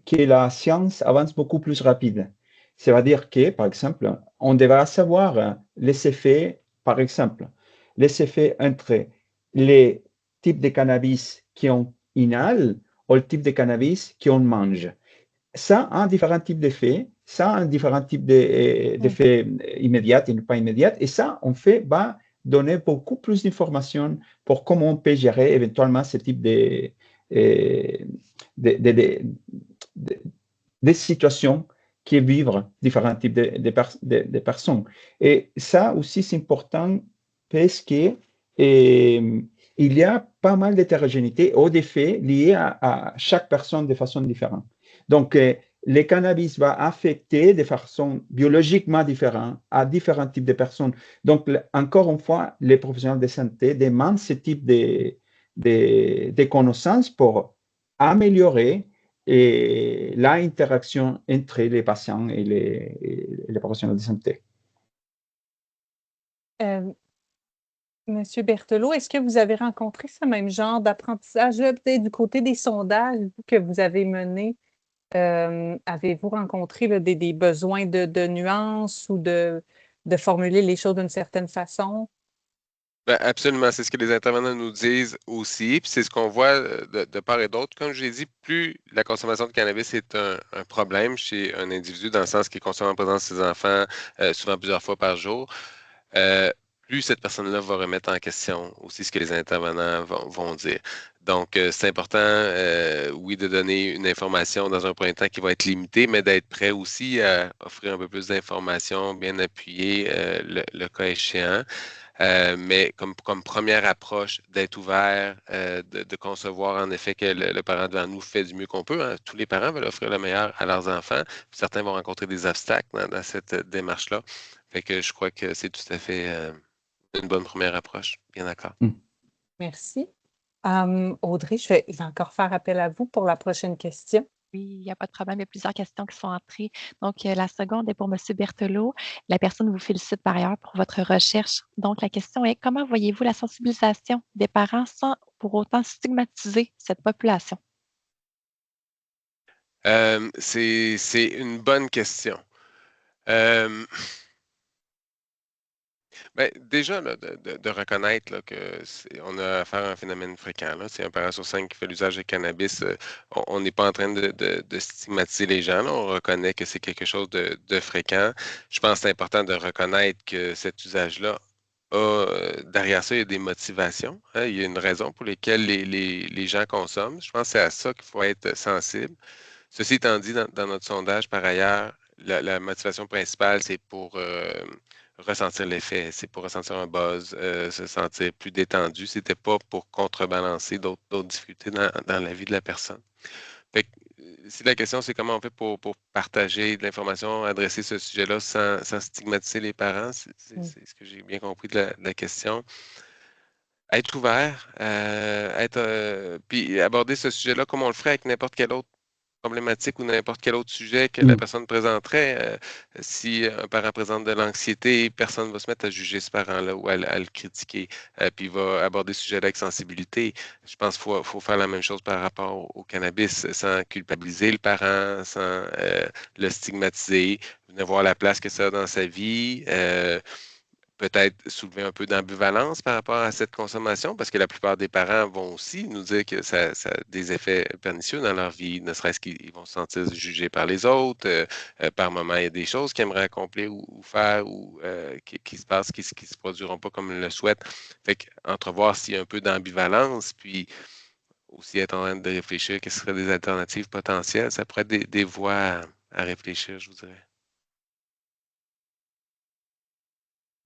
que la science avance beaucoup plus rapide. C'est-à-dire que, par exemple, on devra savoir les effets, par exemple, les effets entre les types de cannabis qu'on inhale ou le type de cannabis qu'on mange. Ça a un différent type d'effets, ça a un différent type d'effets immédiats et pas immédiats, et ça, en fait, va donner beaucoup plus d'informations pour comment on peut gérer éventuellement ce type de situations qui vivent différents types de personnes. Et ça aussi, c'est important parce que il y a pas mal d'hétérogénéité ou d'effets liés à chaque personne de façon différente. Donc, le cannabis va affecter de façon biologiquement différente à différents types de personnes. Donc, encore une fois, les professionnels de santé demandent ce type de connaissances pour améliorer l'interaction entre les patients et les professionnels de santé. Monsieur Berthelot, est-ce que vous avez rencontré ce même genre d'apprentissage, peut-être du côté des sondages que vous avez menés? Avez-vous rencontré là, des besoins de nuances ou de formuler les choses d'une certaine façon? Ben, absolument, c'est ce que les intervenants nous disent aussi, puis c'est ce qu'on voit de part et d'autre. Comme je l'ai dit, plus la consommation de cannabis est un problème chez un individu, dans le sens qu'il consomme en présence de ses enfants souvent plusieurs fois par jour, euh, plus cette personne-là va remettre en question aussi ce que les intervenants vont dire. Donc, c'est important, oui, de donner une information dans un premier temps qui va être limitée, mais d'être prêt aussi à offrir un peu plus d'informations bien appuyées, le cas échéant. Mais comme première approche, d'être ouvert, de concevoir en effet que le parent devant nous fait du mieux qu'on peut, hein. Tous les parents veulent offrir le meilleur à leurs enfants. Certains vont rencontrer des obstacles dans cette démarche-là. Fait que je crois que c'est tout à fait une bonne première approche. Bien d'accord. Merci. Audrey, je vais encore faire appel à vous pour la prochaine question. Oui, il n'y a pas de problème. Il y a plusieurs questions qui sont entrées. Donc, la seconde est pour M. Berthelot. La personne vous félicite par ailleurs pour votre recherche. Donc, la question est, comment voyez-vous la sensibilisation des parents sans pour autant stigmatiser cette population? C'est une bonne question. Ben, déjà, là, de reconnaître là, on a affaire à un phénomène fréquent. Là. C'est un parent sur 5 qui fait l'usage de cannabis. On n'est pas en train de stigmatiser les gens. Là. On reconnaît que c'est quelque chose de fréquent. Je pense que c'est important de reconnaître que cet usage-là derrière ça, il y a des motivations. Hein. Il y a une raison pour laquelle les gens consomment. Je pense que c'est à ça qu'il faut être sensible. Ceci étant dit, dans notre sondage, par ailleurs, la motivation principale, c'est pour ressentir l'effet, c'est pour ressentir un buzz, se sentir plus détendu. C'était pas pour contrebalancer d'autres difficultés dans la vie de la personne. Fait que, si la question, c'est comment on fait pour partager de l'information, adresser ce sujet-là sans stigmatiser les parents, c'est ce que j'ai bien compris de la question. Être ouvert, puis aborder ce sujet-là comme on le ferait avec n'importe quel autre problématique ou n'importe quel autre sujet que la personne présenterait. Si un parent présente de l'anxiété, personne ne va se mettre à juger ce parent-là ou à le critiquer, puis il va aborder ce sujet-là avec sensibilité. Je pense qu'il faut faire la même chose par rapport au cannabis, sans culpabiliser le parent, sans le stigmatiser, venir voir la place que ça a dans sa vie. Peut-être soulever un peu d'ambivalence par rapport à cette consommation, parce que la plupart des parents vont aussi nous dire que ça a des effets pernicieux dans leur vie, ne serait-ce qu'ils vont se sentir jugés par les autres. Par moment, il y a des choses qu'ils aimeraient accomplir ou faire ou qui se passent, qui ne se produiront pas comme ils le souhaitent. Fait qu'entrevoir s'il y a un peu d'ambivalence, puis aussi être en train de réfléchir quelles seraient des alternatives potentielles, ça pourrait être des voies à réfléchir, je vous dirais.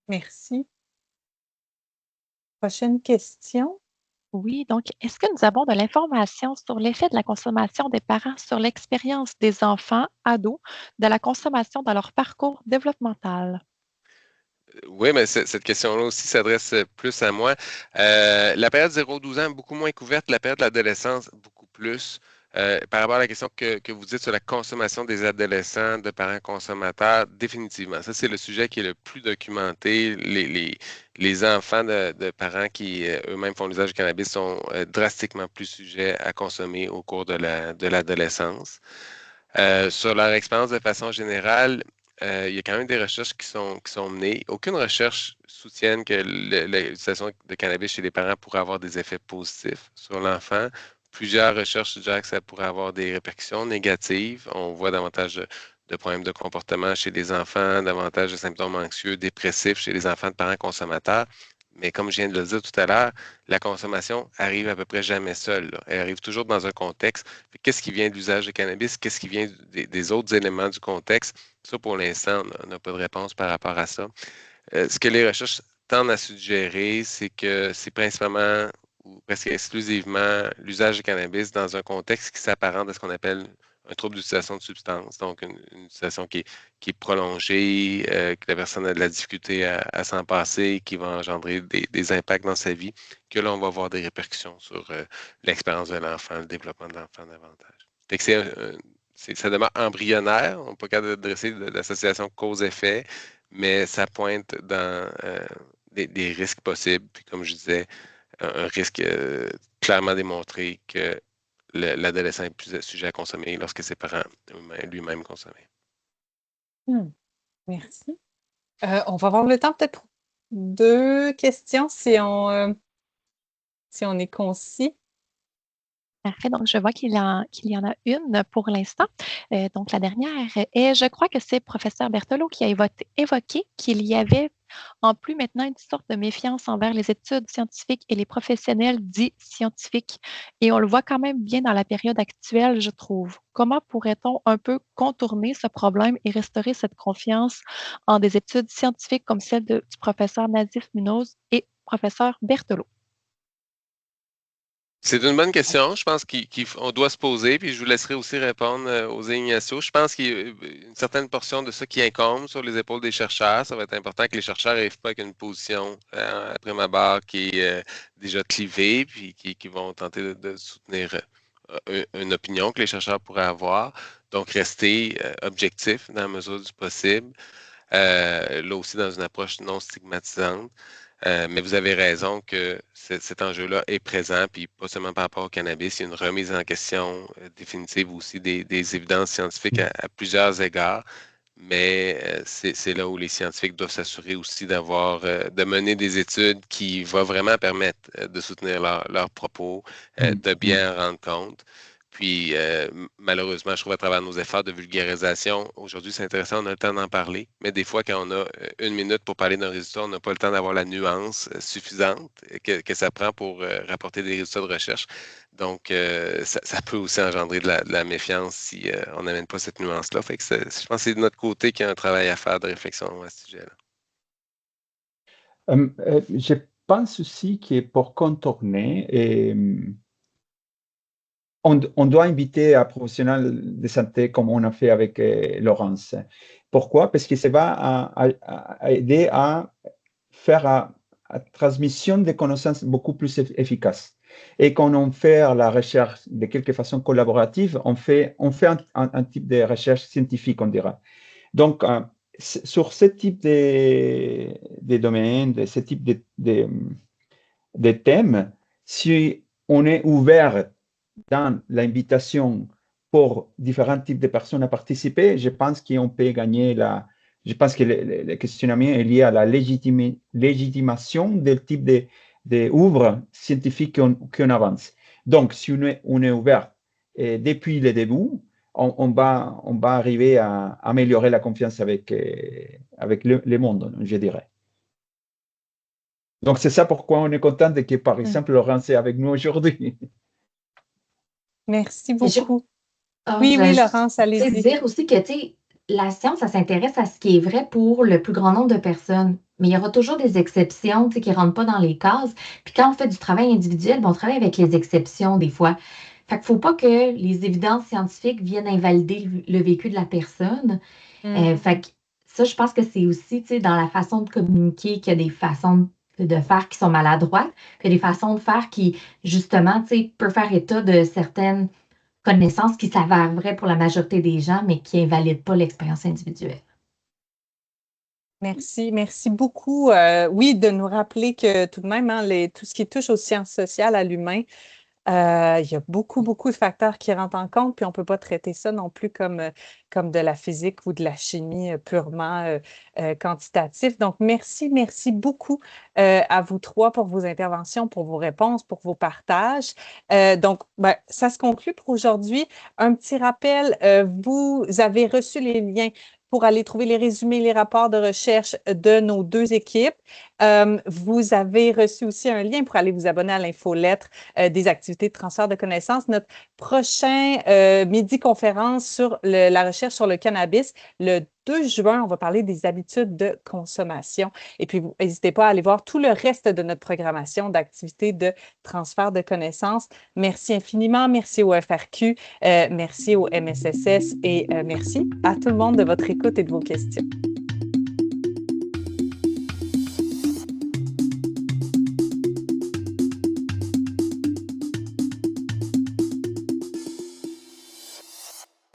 Merci. Prochaine question. Oui, donc, est-ce que nous avons de l'information sur l'effet de la consommation des parents sur l'expérience des enfants, ados, de la consommation dans leur parcours développemental? Oui, mais cette question-là aussi s'adresse plus à moi. La période 0-12 ans, beaucoup moins couverte, la période de l'adolescence, beaucoup plus. Par rapport à la question que vous dites sur la consommation des adolescents de parents consommateurs, définitivement. Ça, c'est le sujet qui est le plus documenté. Les enfants de parents qui eux-mêmes font l'usage du cannabis sont drastiquement plus sujets à consommer au cours de l'adolescence. Sur leur expérience de façon générale, il y a quand même des recherches qui sont menées. Aucune recherche soutienne que l'utilisation de cannabis chez les parents pourrait avoir des effets positifs sur l'enfant. Plusieurs recherches suggèrent que ça pourrait avoir des répercussions négatives. On voit davantage de problèmes de comportement chez les enfants, davantage de symptômes anxieux, dépressifs chez les enfants de parents consommateurs. Mais comme je viens de le dire tout à l'heure, la consommation arrive à peu près jamais seule, là. Elle arrive toujours dans un contexte. Qu'est-ce qui vient de l'usage de cannabis? Qu'est-ce qui vient des autres éléments du contexte? Ça, pour l'instant, on n'a pas de réponse par rapport à ça. Ce que les recherches tendent à suggérer, c'est que c'est principalement ou presque exclusivement l'usage de cannabis dans un contexte qui s'apparente à ce qu'on appelle un trouble d'utilisation de substance, donc une utilisation qui est prolongée, que la personne a de la difficulté à s'en passer, qui va engendrer des impacts dans sa vie, que là, on va avoir des répercussions sur l'expérience de l'enfant, le développement de l'enfant davantage. Fait que ça demeure embryonnaire, on n'est pas capable de dresser l'association cause-effet, mais ça pointe dans des risques possibles. Puis comme je disais, un risque clairement démontré que l'adolescent est plus sujet à consommer lorsque ses parents lui-même consomment. Merci. On va avoir le temps peut-être 2 questions si on est concis. Parfait. Donc, je vois qu'il y en a une pour l'instant. Donc, la dernière est, je crois que c'est professeur Berthelot qui a évoqué qu'il y avait en plus maintenant une sorte de méfiance envers les études scientifiques et les professionnels dits scientifiques. Et on le voit quand même bien dans la période actuelle, je trouve. Comment pourrait-on un peu contourner ce problème et restaurer cette confiance en des études scientifiques comme celle du professeur Nazif Munoz et professeur Berthelot? C'est une bonne question. Je pense qu'on doit se poser, puis je vous laisserai aussi répondre aux Ignacio. Je pense qu'il y a une certaine portion de ça qui incombe sur les épaules des chercheurs. Ça va être important que les chercheurs n'arrivent pas avec une position après ma barre qui est déjà clivée, puis qui vont tenter de soutenir une opinion que les chercheurs pourraient avoir. Donc, rester objectif dans la mesure du possible. Là aussi, dans une approche non stigmatisante. Mais vous avez raison que cet enjeu-là est présent, puis pas seulement par rapport au cannabis, il y a une remise en question définitive aussi des évidences scientifiques à plusieurs égards, mais c'est là où les scientifiques doivent s'assurer aussi de mener des études qui vont vraiment permettre de soutenir leurs propos, de bien en rendre compte. Puis, malheureusement, je trouve à travers nos efforts de vulgarisation, aujourd'hui, c'est intéressant, on a le temps d'en parler, mais des fois, quand on a 1 minute pour parler d'un résultat, on n'a pas le temps d'avoir la nuance suffisante que ça prend pour rapporter des résultats de recherche. Donc, ça peut aussi engendrer de la méfiance si on n'amène pas cette nuance-là. Fait que je pense que c'est de notre côté qu'il y a un travail à faire de réflexion à ce sujet-là. Je pense aussi que pour contourner, on doit inviter un professionnel de santé comme on a fait avec Laurence. Pourquoi? Parce que ça va aider à faire la transmission des connaissances beaucoup plus efficace. Et quand on fait la recherche de quelque façon collaborative, on fait un type de recherche scientifique, on dira. Donc, sur ce type de domaines, de ce type de thèmes, si on est ouvert dans l'invitation pour différents types de personnes à participer, je pense qu'on peut gagner je pense que le questionnement est lié à la légitimation del type d'œuvre scientifique qu'on avance. Donc, si on est ouvert depuis le début, on va arriver à améliorer la confiance avec le monde, je dirais. Donc, c'est ça pourquoi on est content que, par exemple, Laurence est avec nous aujourd'hui. Merci beaucoup. Oui, Laurence, allez-y. Dire aussi que, la science, ça s'intéresse à ce qui est vrai pour le plus grand nombre de personnes. Mais il y aura toujours des exceptions, qui ne rentrent pas dans les cases. Puis quand on fait du travail individuel, on travaille avec les exceptions des fois. Fait qu'il ne faut pas que les évidences scientifiques viennent invalider le vécu de la personne. Fait que ça, je pense que c'est aussi, dans la façon de communiquer qu'il y a des façons de faire qui sont maladroites, qu'il y a des façons de faire qui, justement, peuvent faire état de certaines connaissances qui s'avèrent vraies pour la majorité des gens, mais qui n'invalident pas l'expérience individuelle. Merci beaucoup. Oui, de nous rappeler que tout de même, tout ce qui touche aux sciences sociales à l'humain, il y a beaucoup de facteurs qui rentrent en compte, puis on ne peut pas traiter ça non plus comme de la physique ou de la chimie purement quantitatif. Donc, merci beaucoup à vous trois pour vos interventions, pour vos réponses, pour vos partages. Donc, ça se conclut pour aujourd'hui. Un petit rappel, vous avez reçu les liens pour aller trouver les résumés, les rapports de recherche de nos 2 équipes. Vous avez reçu aussi un lien pour aller vous abonner à l'infolettre des activités de transfert de connaissances. Notre prochain midi-conférence sur la recherche sur le cannabis, le 2 juin, on va parler des habitudes de consommation. Et puis, n'hésitez pas à aller voir tout le reste de notre programmation d'activités de transfert de connaissances. Merci infiniment. Merci au FRQ, merci au MSSS et merci à tout le monde de votre écoute et de vos questions.